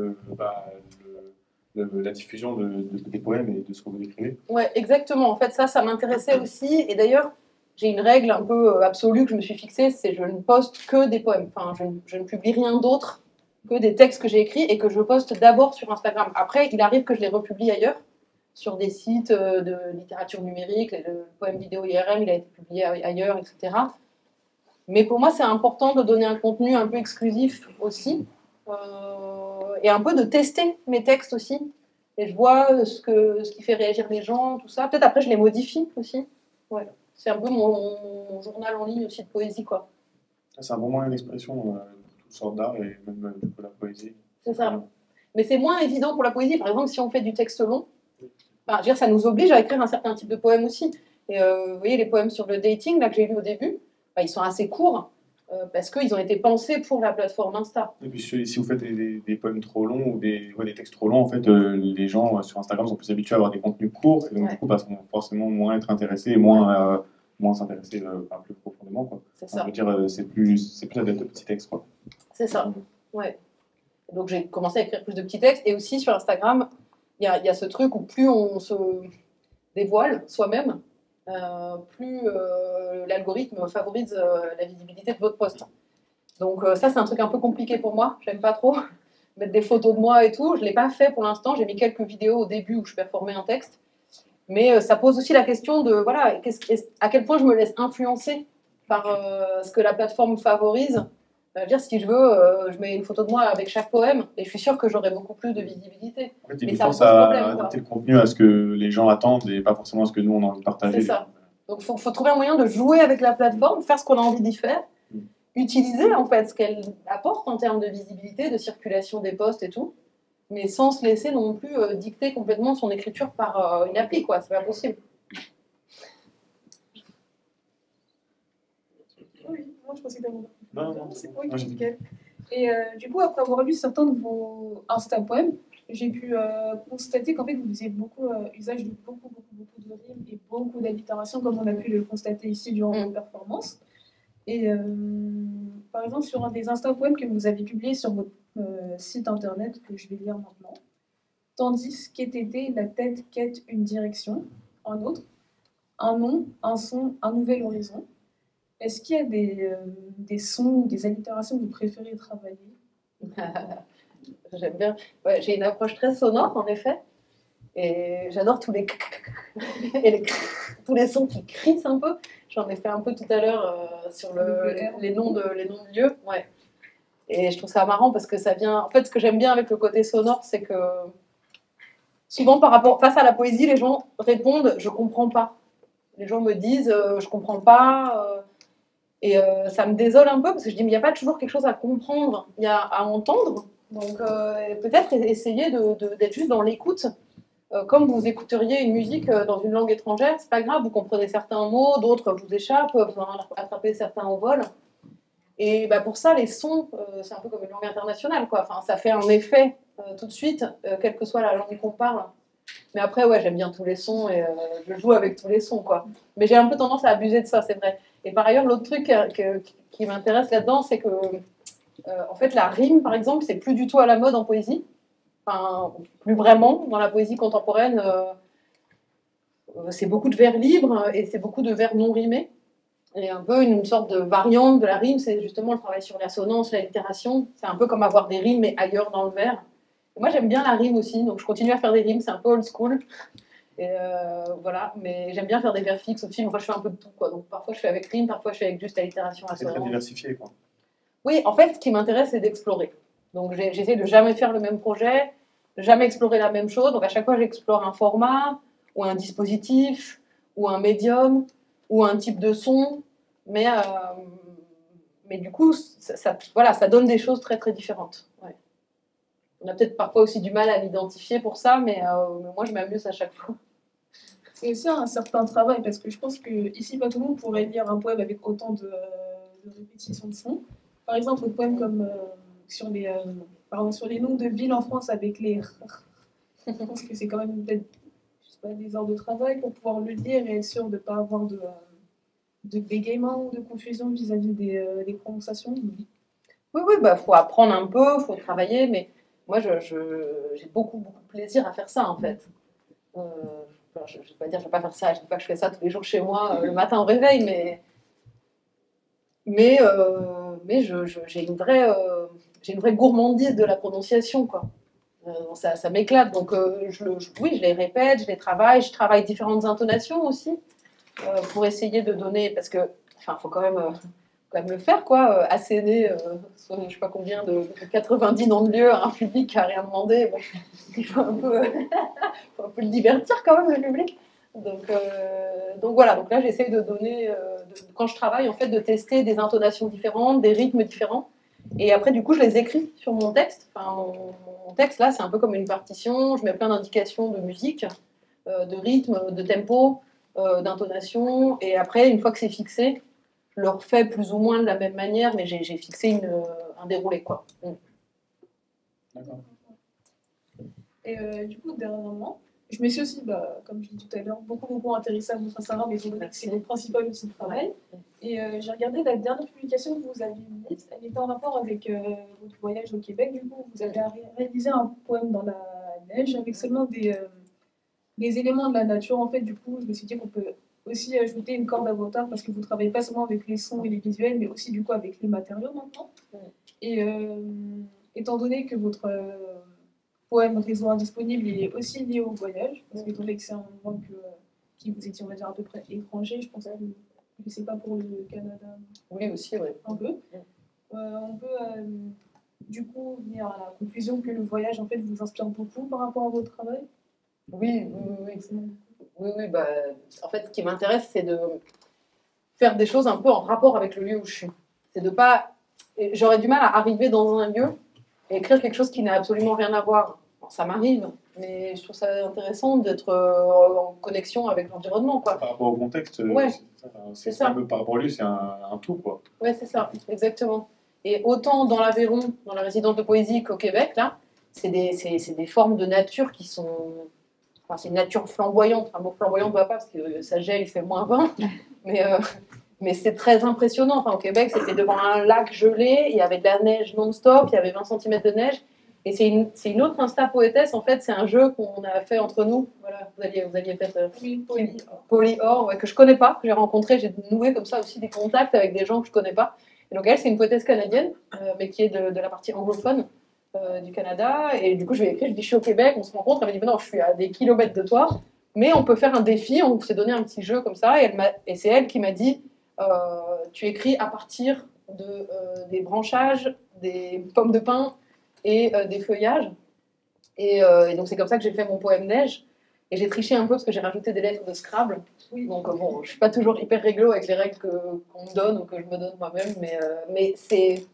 la diffusion des poèmes et de ce que vous écrivez. Ouais, exactement. En fait, ça m'intéressait aussi. Et d'ailleurs, j'ai une règle un peu absolue que je me suis fixée, c'est je ne poste que des poèmes. Enfin, je ne publie rien d'autre que des textes que j'ai écrits et que je poste d'abord sur Instagram. Après, il arrive que je les republie ailleurs, sur des sites de littérature numérique, le poème vidéo IRM, il a été publié ailleurs, etc. Mais pour moi, c'est important de donner un contenu un peu exclusif aussi, et un peu de tester mes textes aussi. Et je vois ce qui fait réagir les gens, tout ça. Peut-être après, je les modifie aussi. Ouais. C'est un peu mon journal en ligne aussi de poésie, quoi. C'est un bon moyen d'expression. Toutes sortes d'art et même du coup la poésie. C'est ça. Mais c'est moins évident pour la poésie. Par exemple, si on fait du texte long, je veux dire, ça nous oblige à écrire un certain type de poème aussi. Et vous voyez, les poèmes sur le dating là, que j'ai lus au début, ils sont assez courts parce qu'ils ont été pensés pour la plateforme Insta. Et puis si vous faites des poèmes trop longs ou des textes trop longs, en fait, les gens sur Instagram sont plus habitués à avoir des contenus courts et donc du coup, vont forcément moins être intéressés et moins s'intéresser plus profondément, quoi. C'est ça. Je veux dire, c'est plus adepte de petits textes, quoi. C'est ça, ouais. Donc j'ai commencé à écrire plus de petits textes et aussi sur Instagram, il y a ce truc où plus on se dévoile soi-même, plus l'algorithme favorise la visibilité de votre post. Donc ça, c'est un truc un peu compliqué pour moi. J'aime pas trop mettre des photos de moi et tout. Je l'ai pas fait pour l'instant. J'ai mis quelques vidéos au début où je performais un texte. Mais ça pose aussi la question de, voilà, à quel point je me laisse influencer par ce que la plateforme favorise. Je veux dire, si je veux, je mets une photo de moi avec chaque poème et je suis sûre que j'aurai beaucoup plus de visibilité. En fait, il faut force à adapter le contenu à ce que les gens attendent et pas forcément à ce que nous, on a envie de partager. C'est ça. Donc, il faut trouver un moyen de jouer avec la plateforme, faire ce qu'on a envie d'y faire, utiliser en fait ce qu'elle apporte en termes de visibilité, de circulation des posts et tout, mais sans se laisser non plus dicter complètement son écriture par une appli, quoi. C'est pas possible. Oui, moi je pensais d'abord. Non, C'est moi, ok, j'ai- nickel. Et du coup, après avoir lu certains de vos Insta-poèmes, j'ai pu constater qu'en fait, vous faisiez beaucoup usage de beaucoup de rimes et beaucoup d'allitération, comme on a pu le constater ici durant vos performances. Et par exemple, sur un des Insta-poèmes que vous avez publié sur votre site internet, que je vais lire maintenant, tandis qu'était la tête quête une direction, un autre, un nom, un son, un nouvel horizon. Est-ce qu'il y a des sons ou des allitérations que vous préférez travailler? J'aime bien. Ouais, j'ai une approche très sonore, en effet. Et j'adore tous les et tous les sons qui crissent un peu. J'en ai fait un peu tout à l'heure sur les noms de lieux. Ouais. Et je trouve ça marrant parce que ça vient. En fait, ce que j'aime bien avec le côté sonore, c'est que souvent, face à la poésie, les gens répondent je comprends pas. Les gens me disent je comprends pas. Et ça me désole un peu parce que je dis mais il n'y a pas toujours quelque chose à comprendre, il y a à entendre. Donc peut-être essayer d'être juste dans l'écoute. Comme vous écouteriez une musique dans une langue étrangère, c'est pas grave, vous comprenez certains mots, d'autres vous échappent, vous en attrapez certains au vol. Et bah, pour ça, les sons, c'est un peu comme une langue internationale, quoi. Enfin, ça fait un effet tout de suite, quelle que soit la langue qu'on parle. Mais après, ouais, j'aime bien tous les sons et je joue avec tous les sons, quoi. Mais j'ai un peu tendance à abuser de ça, c'est vrai. Et par ailleurs, l'autre truc qui m'intéresse là-dedans, c'est que, en fait, la rime, par exemple, c'est plus du tout à la mode en poésie. Enfin, plus vraiment. Dans la poésie contemporaine, c'est beaucoup de vers libres et c'est beaucoup de vers non rimés. Et un peu une sorte de variante de la rime, c'est justement le travail sur l'assonance, l'allitération. C'est un peu comme avoir des rimes, mais ailleurs dans le vers. Et moi, j'aime bien la rime aussi, donc je continue à faire des rimes, c'est un peu old school. Et voilà, mais j'aime bien faire des vers fixes aussi. Enfin, je fais un peu de tout, quoi. Donc parfois, je fais avec rime, parfois, je fais avec juste allitération, C'est très assonance. diversifié, quoi. Oui, en fait, ce qui m'intéresse, c'est d'explorer. Donc j'essaie de jamais faire le même projet, jamais explorer la même chose. Donc à chaque fois, j'explore un format, ou un dispositif, ou un médium, ou un type de son. Mais du coup, voilà, ça donne des choses très très différentes. Ouais. On a peut-être parfois aussi du mal à l'identifier pour ça, mais moi, je m'amuse à chaque fois. C'est aussi un certain travail, parce que je pense que ici, pas tout le monde pourrait lire un poème avec autant de répétitions de sons. Par exemple, un poème comme sur les noms de villes en France avec les je pense que c'est quand même peut-être des heures de travail pour pouvoir le lire et être sûr de ne pas avoir de bégaiement ou de confusion vis-à-vis des prononciations. Oui, bah, faut apprendre un peu, faut travailler, mais moi, j'ai beaucoup de plaisir à faire ça, en fait. Je ne vais pas dire, je vais pas faire ça, je ne dis pas que je fais ça tous les jours chez moi, le matin au réveil, mais j'ai une vraie gourmandise de la prononciation, quoi. Ça m'éclate, donc oui, je les répète, je les travaille, je travaille différentes intonations aussi, pour essayer de donner, parce que, enfin, faut quand même le faire, quoi, asséner, je ne sais pas combien de 90 noms de lieux à un public qui n'a rien demandé, bon, il faut un peu le divertir quand même, le public. Donc voilà, donc là j'essaie de donner, quand je travaille en fait, de tester des intonations différentes, des rythmes différents, et après du coup je les écris sur mon texte. Enfin, mon texte là c'est un peu comme une partition, je mets plein d'indications de musique, de rythme, de tempo, d'intonation, et après une fois que c'est fixé, je le refais plus ou moins de la même manière, mais j'ai fixé un déroulé, quoi. D'accord. Et du coup, dernièrement, je me suis aussi, comme je disais tout à l'heure, beaucoup intéressée à votre Instagram, étant donné que c'est mon principal outil de travail. Et j'ai regardé la dernière publication que vous avez mise, elle était en rapport avec votre voyage au Québec. Du coup, vous avez réalisé un poème dans la neige avec seulement des éléments de la nature. En fait, du coup, je me suis dit qu'on peut aussi ajouter une corde à votre art parce que vous travaillez pas seulement avec les sons et les visuels, mais aussi du coup avec les matériaux maintenant. Et étant donné que votre poème Réseau indisponible est aussi lié au voyage, parce que étant donné que c'est un endroit qui vous étiez, on va dire, à peu près étranger, je pense que je sais pas pour le Canada. Oui, aussi, oui. Un peu. On peut du coup venir à la conclusion que le voyage en fait vous inspire beaucoup par rapport à votre travail. Oui. Oui, oui, bah, en fait, ce qui m'intéresse, c'est de faire des choses un peu en rapport avec le lieu où je suis. C'est de pas. J'aurais du mal à arriver dans un lieu et écrire quelque chose qui n'a absolument rien à voir. Bon, ça m'arrive, mais je trouve ça intéressant d'être en connexion avec l'environnement, quoi. Par rapport au contexte, Ouais, c'est ça. un peu par rapport à lui, c'est un tout, quoi. Ouais, c'est ça, exactement. Et autant dans l'Aveyron, dans la résidence de poésie qu'au Québec, là, c'est des formes de nature qui sont. Enfin, c'est une nature flamboyante. Un mot flamboyant ne va pas parce que ça gèle, il fait -20. Mais, mais c'est très impressionnant. Enfin, au Québec, c'était devant un lac gelé, il y avait de la neige non-stop, il y avait 20 cm de neige. Et c'est une autre Insta poétesse, en fait, c'est un jeu qu'on a fait entre nous. Voilà, vous alliez peut-être. Oui, Polyor, ouais, que je connais pas, que j'ai rencontré. J'ai noué comme ça aussi des contacts avec des gens que je connais pas. Et donc, elle, c'est une poétesse canadienne, mais qui est de la partie anglophone du Canada. Et du coup, je lui ai écrit, je dis, je suis au Québec, on se rencontre. Elle m'a dit, non, je suis à des kilomètres de toi, mais on peut faire un défi. On s'est donné un petit jeu comme ça. Et c'est elle qui m'a dit, tu écris à partir des branchages, des pommes de pin et des feuillages. Et donc, c'est comme ça que j'ai fait mon poème Neige. Et j'ai triché un peu parce que j'ai rajouté des lettres de Scrabble. Donc, bon, je suis pas toujours hyper réglo avec les règles qu'on me donne ou que je me donne moi-même, mais c'est.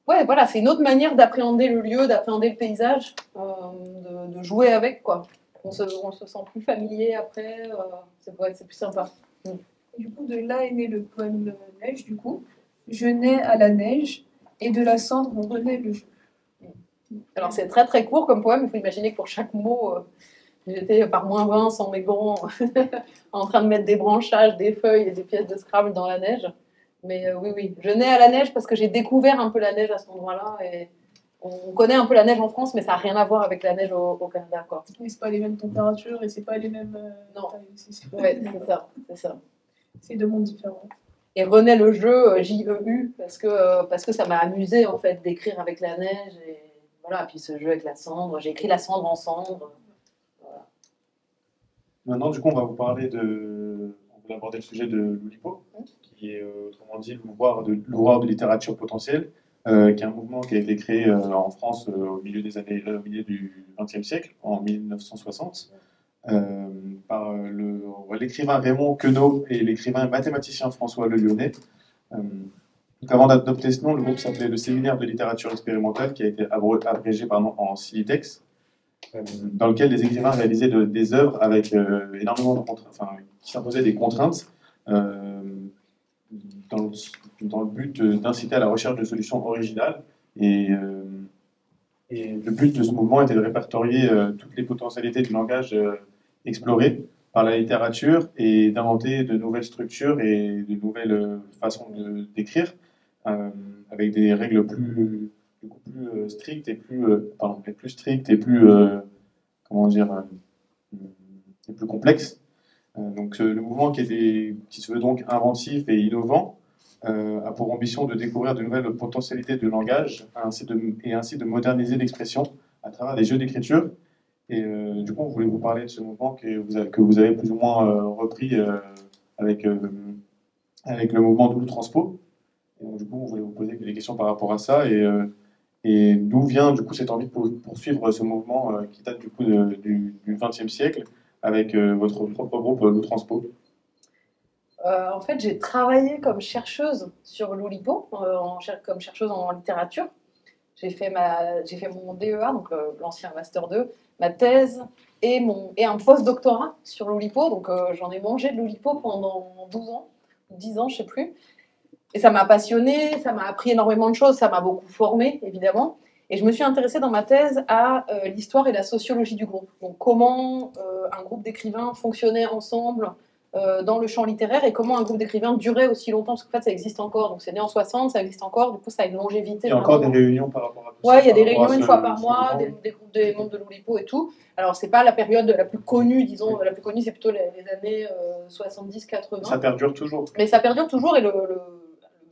Ouais, voilà, c'est une autre manière d'appréhender le lieu, d'appréhender le paysage, de jouer avec, quoi. On se sent plus familier après, c'est plus sympa. Et du coup, de là est né le poème Neige, du coup. Je nais à la neige, et de la cendre on renaît le jeu. Alors, c'est très très court comme poème, il faut imaginer que pour chaque mot, j'étais par -20, sans mes gants, en train de mettre des branchages, des feuilles et des pièces de Scrabble dans la neige. Mais oui, oui, je nais à la neige parce que j'ai découvert un peu la neige à cet endroit-là. Et on connaît un peu la neige en France, mais ça n'a rien à voir avec la neige au Canada, quoi. Mais c'est pas les mêmes températures et c'est pas les mêmes. Non. Ouais, c'est ça, c'est ça. C'est deux mondes différents. Et renaît le jeu J-E-U parce que ça m'a amusé en fait d'écrire avec la neige et voilà, puis ce jeu avec la cendre, j'ai écrit la cendre en cendre. Voilà. Maintenant, du coup, on va vous parler on va aborder le sujet de l'Oulipo, qui est autrement dit l'ouvroir de littérature potentielle, qui est un mouvement qui a été créé en France au milieu du XXe siècle, en 1960, par l'écrivain Raymond Queneau et l'écrivain et mathématicien François Le Lyonnais. Donc avant d'adopter ce nom, le groupe s'appelait le Séminaire de littérature expérimentale, qui a été abrégé en Silitex, dans lequel les écrivains réalisaient des œuvres avec énormément de contraintes, qui s'imposaient des contraintes, dans le but d'inciter à la recherche de solutions originales. Et le but de ce mouvement était de répertorier toutes les potentialités du langage exploré par la littérature et d'inventer de nouvelles structures et de nouvelles façons d'écrire, avec des règles plus strictes et plus comment dire, et plus complexes. Donc le mouvement qui se veut donc inventif et innovant a pour ambition de découvrir de nouvelles potentialités de langage et ainsi de moderniser l'expression à travers des jeux d'écriture. Et du coup, on voulait vous parler de ce mouvement que vous avez plus ou moins repris avec le mouvement Double Transpo. Et donc, du coup, on voulait vous poser des questions par rapport à ça et d'où vient du coup cette envie de poursuivre ce mouvement qui date du coup du XXe siècle avec votre propre groupe Double Transpo. En fait, j'ai travaillé comme chercheuse sur l'Oulipo, comme chercheuse en littérature. J'ai fait mon DEA, donc l'ancien Master 2, ma thèse et un post-doctorat sur l'Oulipo. Donc j'en ai mangé de l'Oulipo pendant 12 ans, 10 ans, je ne sais plus. Et ça m'a passionnée, ça m'a appris énormément de choses, ça m'a beaucoup formée, évidemment. Et je me suis intéressée dans ma thèse à l'histoire et la sociologie du groupe. Donc comment un groupe d'écrivains fonctionnait ensemble dans le champ littéraire et comment un groupe d'écrivains durait aussi longtemps, parce qu'en fait ça existe encore. Donc c'est né en 60, ça existe encore, du coup ça a une longévité. Il y a encore des réunions par rapport à tout ça. Ouais, il y a des réunions une fois par mois, des groupes des membres de l'Oulipo et tout. Alors c'est pas la période la plus connue, disons, la plus connue c'est plutôt les années 70-80. Ça perdure toujours. Mais ça perdure toujours et le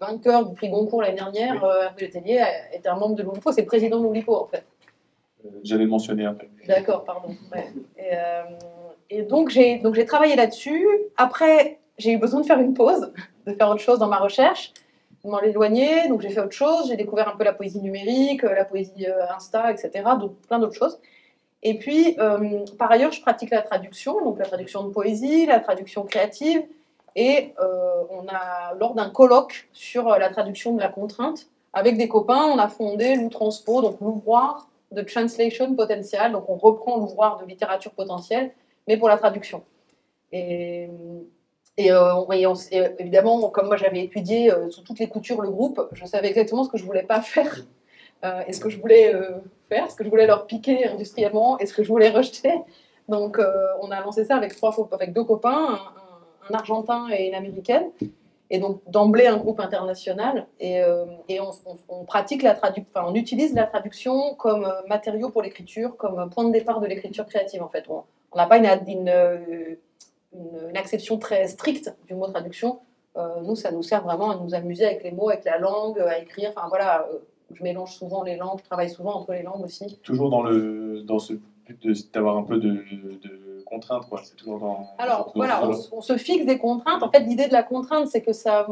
vainqueur du prix Goncourt l'année dernière, Hervé Letellier, était un membre de l'Oulipo, c'est le président de l'Oulipo en fait. J'allais le mentionner après. D'accord, pardon. Ouais. Et donc j'ai travaillé là-dessus. Après, j'ai eu besoin de faire une pause, de faire autre chose dans ma recherche, de m'en éloigner. Donc j'ai fait autre chose. J'ai découvert un peu la poésie numérique, la poésie Insta, etc. Donc plein d'autres choses. Et puis, par ailleurs, je pratique la traduction, donc la traduction de poésie, la traduction créative, et lors d'un colloque sur la traduction de la contrainte, avec des copains, on a fondé l'Outranspo, donc l'ouvroir de translation potential, donc on reprend l'ouvroir de littérature potentielle, mais pour la traduction. Et évidemment, comme moi j'avais étudié sous toutes les coutures le groupe, je savais exactement ce que je voulais pas faire, et ce que je voulais faire, ce que je voulais leur piquer industriellement, et ce que je voulais rejeter. Donc on a lancé ça avec deux copains, un Argentin et une Américaine, et donc d'emblée un groupe international, et on pratique on utilise la traduction comme matériau pour l'écriture, comme point de départ de l'écriture créative en fait. On n'a pas une acception très stricte du mot traduction. Nous, ça nous sert vraiment à nous amuser avec les mots, avec la langue, à écrire. Enfin voilà, je mélange souvent les langues, je travaille souvent entre les langues aussi. Toujours dans ce but d'avoir un peu de contraintes, quoi. C'est toujours dans. Alors voilà, on se fixe des contraintes. En fait, l'idée de la contrainte, c'est que ça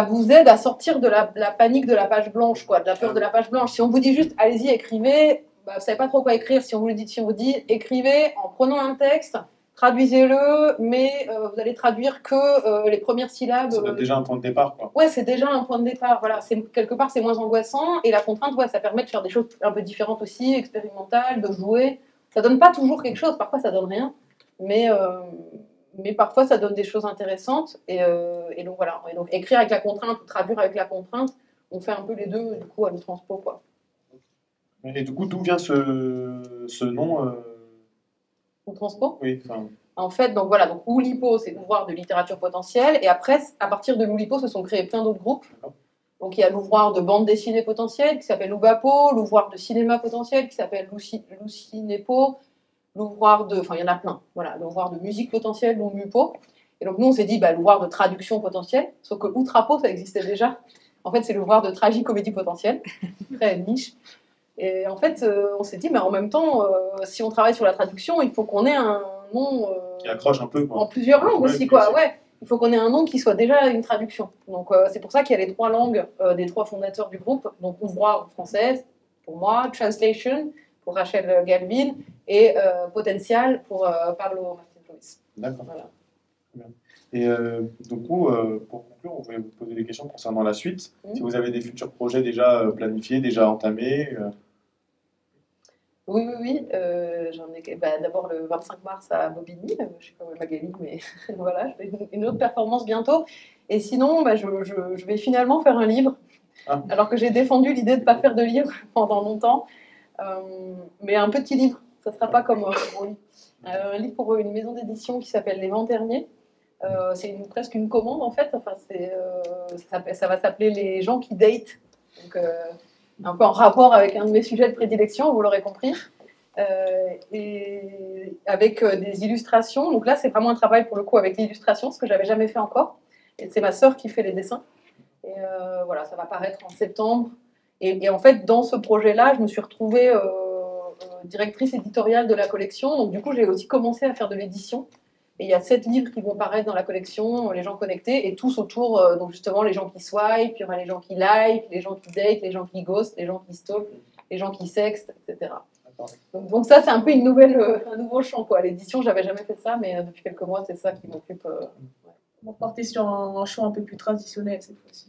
vous aide à sortir de la panique de la page blanche, quoi, de la peur de la page blanche. Si on vous dit juste, allez-y, écrivez, vous ne savez pas trop quoi écrire. Si on vous dit, écrivez en prenant un texte, traduisez-le, mais vous allez traduire que les premières syllabes. Ça donne déjà un point de départ, quoi. Ouais, c'est déjà un point de départ. Voilà, quelque part, c'est moins angoissant. Et la contrainte, ouais, ça permet de faire des choses un peu différentes aussi, expérimentales, de jouer. Ça donne pas toujours quelque chose. Parfois, ça donne rien. Mais parfois, ça donne des choses intéressantes. Et donc, voilà. Et donc, écrire avec la contrainte, traduire avec la contrainte, on fait un peu les deux, du coup, à l'Outranspo, quoi. Et du coup, d'où vient ce nom Outranspo ? Oui, enfin. En fait, donc voilà, donc Oulipo, c'est l'ouvroir de littérature potentielle, et après, à partir de l'Oulipo, se sont créés plein d'autres groupes. Donc il y a l'ouvroir de bande dessinée potentielle qui s'appelle Loubapo, l'ouvroir de cinéma potentiel qui s'appelle Loucinépo, l'ouvroir de, enfin il y en a plein, voilà, l'ouvroir de musique potentielle, Loumupo. Et donc nous on s'est dit, l'ouvroir de traduction potentielle, sauf que Outrapo ça existait déjà. En fait c'est l'ouvroir de tragicomédie potentielle, très niche. Et en fait on s'est dit, mais en même temps, si on travaille sur la traduction, il faut qu'on ait un nom qui accroche un peu, quoi. En plusieurs langues aussi, quoi. Ouais, il faut qu'on ait un nom qui soit déjà une traduction. Donc c'est pour ça qu'il y a les 3 langues des 3 fondateurs du groupe. Donc ouvroir française pour moi, translation pour Rachel Galvin et potential pour Pablo Martin-Ruiz. D'accord. Voilà. Bien. Et du coup, pour conclure, on voulait vous poser des questions concernant la suite. Si vous avez des futurs projets déjà planifiés, déjà entamés. Oui. J'en ai d'abord le 25 mars à Bobigny, je ne sais pas où est Magali, mais voilà, je fais une autre performance bientôt. Et sinon, je vais finalement faire un livre, alors que j'ai défendu l'idée de ne pas faire de livre pendant longtemps. Mais un petit livre, ça ne sera pas comme un livre pour une maison d'édition qui s'appelle Les Vents Derniers. C'est presque une commande en fait, enfin, ça va s'appeler Les gens qui datent. Donc, un peu en rapport avec un de mes sujets de prédilection, vous l'aurez compris, et avec des illustrations. Donc là, c'est vraiment un travail pour le coup avec l'illustration, ce que j'avais jamais fait encore. Et c'est ma sœur qui fait les dessins. Et voilà, ça va paraître en septembre. Et en fait, dans ce projet-là, je me suis retrouvée directrice éditoriale de la collection. Donc du coup, j'ai aussi commencé à faire de l'édition. Et il y a 7 livres qui vont paraître dans la collection, Les gens connectés, et tous autour, donc justement, les gens qui swipe, il y aura les gens qui like, les gens qui date, les gens qui ghost, les gens qui stalk, les gens qui sextent, etc. Donc ça, c'est un peu un nouveau champ, quoi. L'édition, j'avais jamais fait ça, mais depuis quelques mois, c'est ça qui m'occupe. On va porter sur un champ un peu plus traditionnel cette fois-ci.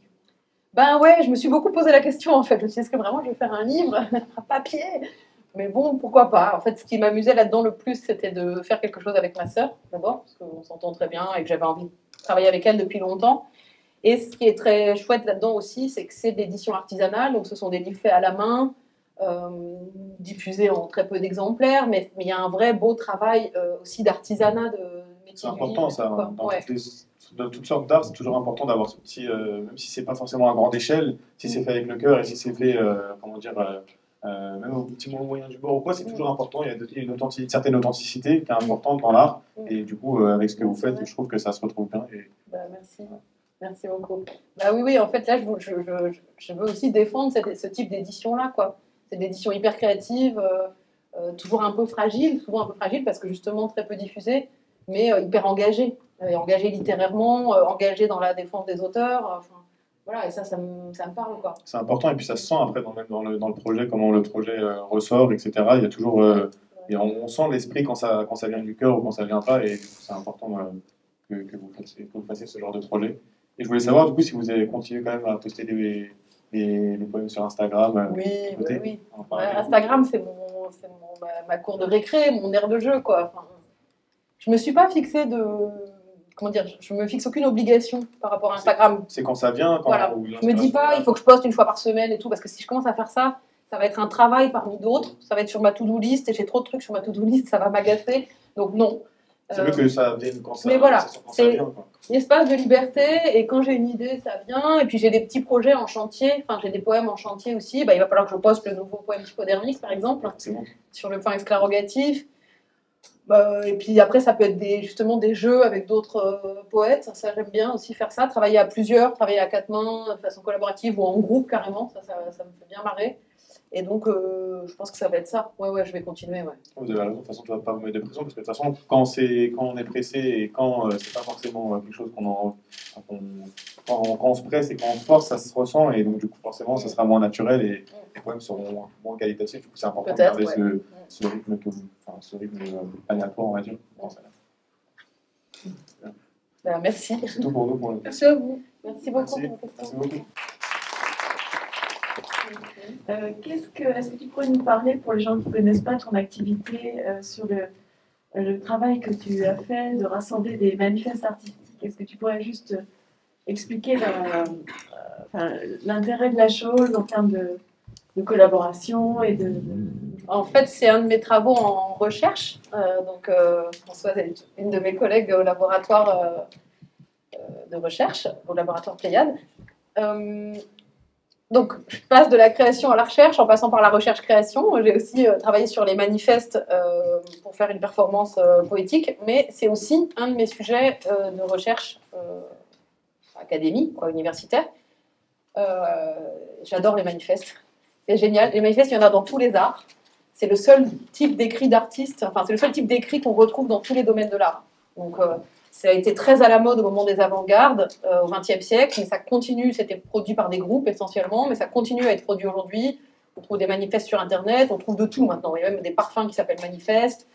Ben ouais, je me suis beaucoup posé la question, en fait. Je me suis dit, est-ce que vraiment je vais faire un livre à papier ? Mais bon, pourquoi pas. En fait, ce qui m'amusait là-dedans le plus, c'était de faire quelque chose avec ma sœur, d'abord, parce qu'on s'entend très bien et que j'avais envie de travailler avec elle depuis longtemps. Et ce qui est très chouette là-dedans aussi, c'est que c'est de l'édition artisanale, donc ce sont des livres faits à la main, diffusés en très peu d'exemplaires, mais il y a un vrai beau travail aussi d'artisanat de métier. C'est important, ça. Dans toutes sortes d'art, c'est toujours important d'avoir ce petit, même si c'est pas forcément à grande échelle, si c'est fait avec le cœur et si c'est fait, même au petit moyen du bord ou quoi, c'est toujours important. Il y a une certaine authenticité qui est importante dans l'art. Et du coup, avec ce que vous faites, je trouve que ça se retrouve bien. Merci beaucoup. Oui, en fait, là, je veux aussi défendre ce type d'édition-là, quoi. C'est une édition hyper créative, toujours un peu fragile, souvent un peu fragile parce que justement très peu diffusée, mais hyper engagée. Engagée littérairement, engagée dans la défense des auteurs. Voilà, et ça me parle, quoi. C'est important, et puis ça se sent après, même dans le projet, comment le projet ressort, etc. Il y a toujours. Et on sent l'esprit quand ça vient du cœur ou quand ça vient pas, et du coup, c'est important que vous fassiez ce genre de projet. Et je voulais savoir, du coup, si vous avez continué quand même à poster des poèmes sur Instagram. Oui, à côté. oui. Enfin, Ouais, Instagram, c'est ma cour de récré, mon aire de jeu, quoi. Enfin, je me suis pas fixée de... Comment dire? Je me fixe aucune obligation par rapport à Instagram. C'est quand ça vient, quand Voilà. ou Je me dis pas, il faut que je poste une fois par semaine et tout, parce que si je commence à faire ça, ça va être un travail parmi d'autres, ça va être sur ma to-do list, et j'ai trop de trucs sur ma to-do list, ça va m'agacer. Donc non. C'est mieux que ça vienne quand ça, mais voilà, quand ça vient, quoi. Une espace de liberté, et quand j'ai une idée, ça vient. Et puis j'ai des petits projets en chantier, enfin j'ai des poèmes en chantier aussi. Bah, il va falloir que je poste le nouveau poème typodermique, par exemple, C'est bon. sur le point exclarogatif. Et puis après, ça peut être justement des jeux avec d'autres poètes. Ça, j'aime bien aussi faire ça. Travailler à plusieurs, travailler à 4 mains, de façon collaborative ou en groupe carrément. Ça me fait bien marrer. Et donc, je pense que ça va être ça. Ouais, je vais continuer. Ouais. Vous avez raison, de toute façon, tu ne vas pas vous mettre de pression, parce que de toute façon, quand on est pressé et quand c'est pas forcément quelque chose quand on se presse et quand on se force, ça se ressent, et donc du coup, forcément, ça sera moins naturel et les poèmes seront moins qualitatifs. Du coup, c'est important de garder ce rythme ce rythme aléatoire, on va dire. Merci. C'est tout pour nous. Pour le... Merci à vous. Merci beaucoup. Merci beaucoup. Est-ce que tu pourrais nous parler, pour les gens qui ne connaissent pas ton activité, sur le travail que tu as fait de rassembler des manifestes artistiques? Est-ce que tu pourrais juste expliquer l'intérêt de la chose en termes de collaboration et En fait, c'est un de mes travaux en recherche. Françoise est une de mes collègues au laboratoire de recherche, au laboratoire Pléiade. Donc, je passe de la création à la recherche en passant par la recherche-création. J'ai aussi travaillé sur les manifestes pour faire une performance poétique, mais c'est aussi un de mes sujets de recherche académique, universitaire. J'adore les manifestes. C'est génial. Les manifestes, il y en a dans tous les arts. C'est le seul type d'écrit d'artiste, c'est le seul type d'écrit qu'on retrouve dans tous les domaines de l'art. Donc, ça a été très à la mode au moment des avant-gardes, au XXe siècle, mais ça continue, c'était produit par des groupes essentiellement, mais ça continue à être produit aujourd'hui. On trouve des manifestes sur Internet, on trouve de tout maintenant. Il y a même des parfums qui s'appellent manifestes,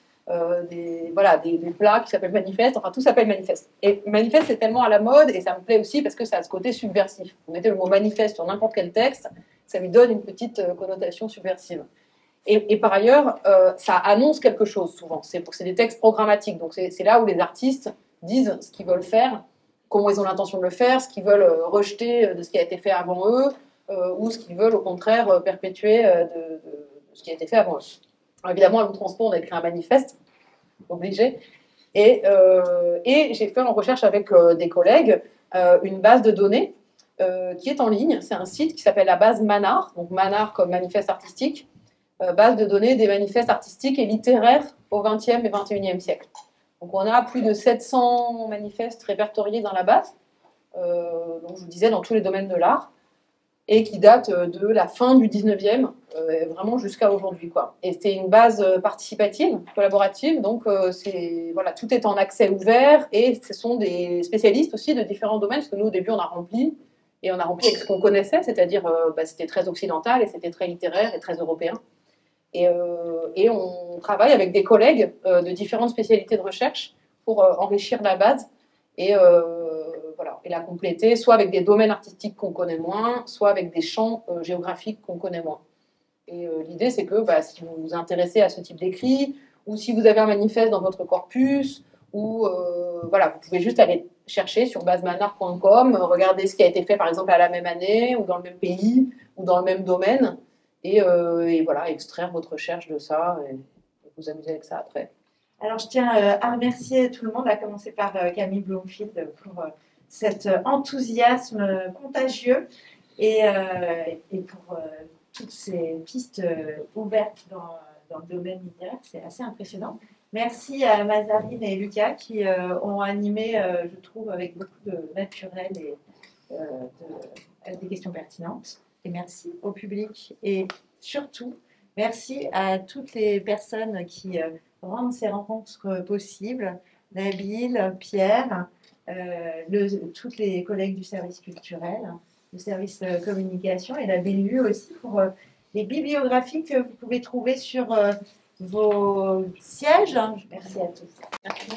des plats qui s'appellent manifestes, enfin tout s'appelle manifeste. Et manifeste, c'est tellement à la mode, et ça me plaît aussi parce que ça a ce côté subversif. Vous mettez le mot manifeste sur n'importe quel texte, ça lui donne une petite connotation subversive. Et par ailleurs, ça annonce quelque chose souvent. C'est des textes programmatiques, donc c'est là où les artistes disent ce qu'ils veulent faire, comment ils ont l'intention de le faire, ce qu'ils veulent rejeter de ce qui a été fait avant eux, ou ce qu'ils veulent au contraire perpétuer de ce qui a été fait avant eux. Alors, évidemment, à l'outre-transport, on a écrit un manifeste, obligé, et j'ai fait en recherche avec des collègues une base de données qui est en ligne. C'est un site qui s'appelle la base Manart, donc Manart comme manifeste artistique, base de données des manifestes artistiques et littéraires au XXe et XXIe siècle. Donc on a plus de 700 manifestes répertoriés dans la base, donc je vous disais dans tous les domaines de l'art, et qui datent de la fin du 19e, vraiment jusqu'à aujourd'hui, quoi. Et c'est une base participative, collaborative, donc tout est en accès ouvert, et ce sont des spécialistes aussi de différents domaines, parce que nous au début on a rempli avec ce qu'on connaissait, c'est-à-dire c'était très occidental, et c'était très littéraire et très européen. Et on travaille avec des collègues de différentes spécialités de recherche pour enrichir la base et la compléter, soit avec des domaines artistiques qu'on connaît moins, soit avec des champs géographiques qu'on connaît moins. Et l'idée, c'est que si vous vous intéressez à ce type d'écrit, ou si vous avez un manifeste dans votre corpus, ou vous pouvez juste aller chercher sur basemanart.com, regarder ce qui a été fait par exemple à la même année, ou dans le même pays, ou dans le même domaine, et extraire votre recherche de ça et vous amuser avec ça après. Alors, je tiens à remercier tout le monde, à commencer par Camille Bloomfield pour cet enthousiasme contagieux et pour toutes ces pistes ouvertes dans le domaine littéraire. C'est assez impressionnant. Merci à Mazarine et Lucas qui ont animé, je trouve, avec beaucoup de naturel et des questions pertinentes. Et merci au public et surtout, merci à toutes les personnes qui rendent ces rencontres possibles. Nabil, Pierre, toutes les collègues du service culturel le service communication, et la BU aussi pour les bibliographies que vous pouvez trouver sur vos sièges. Merci à tous. Merci.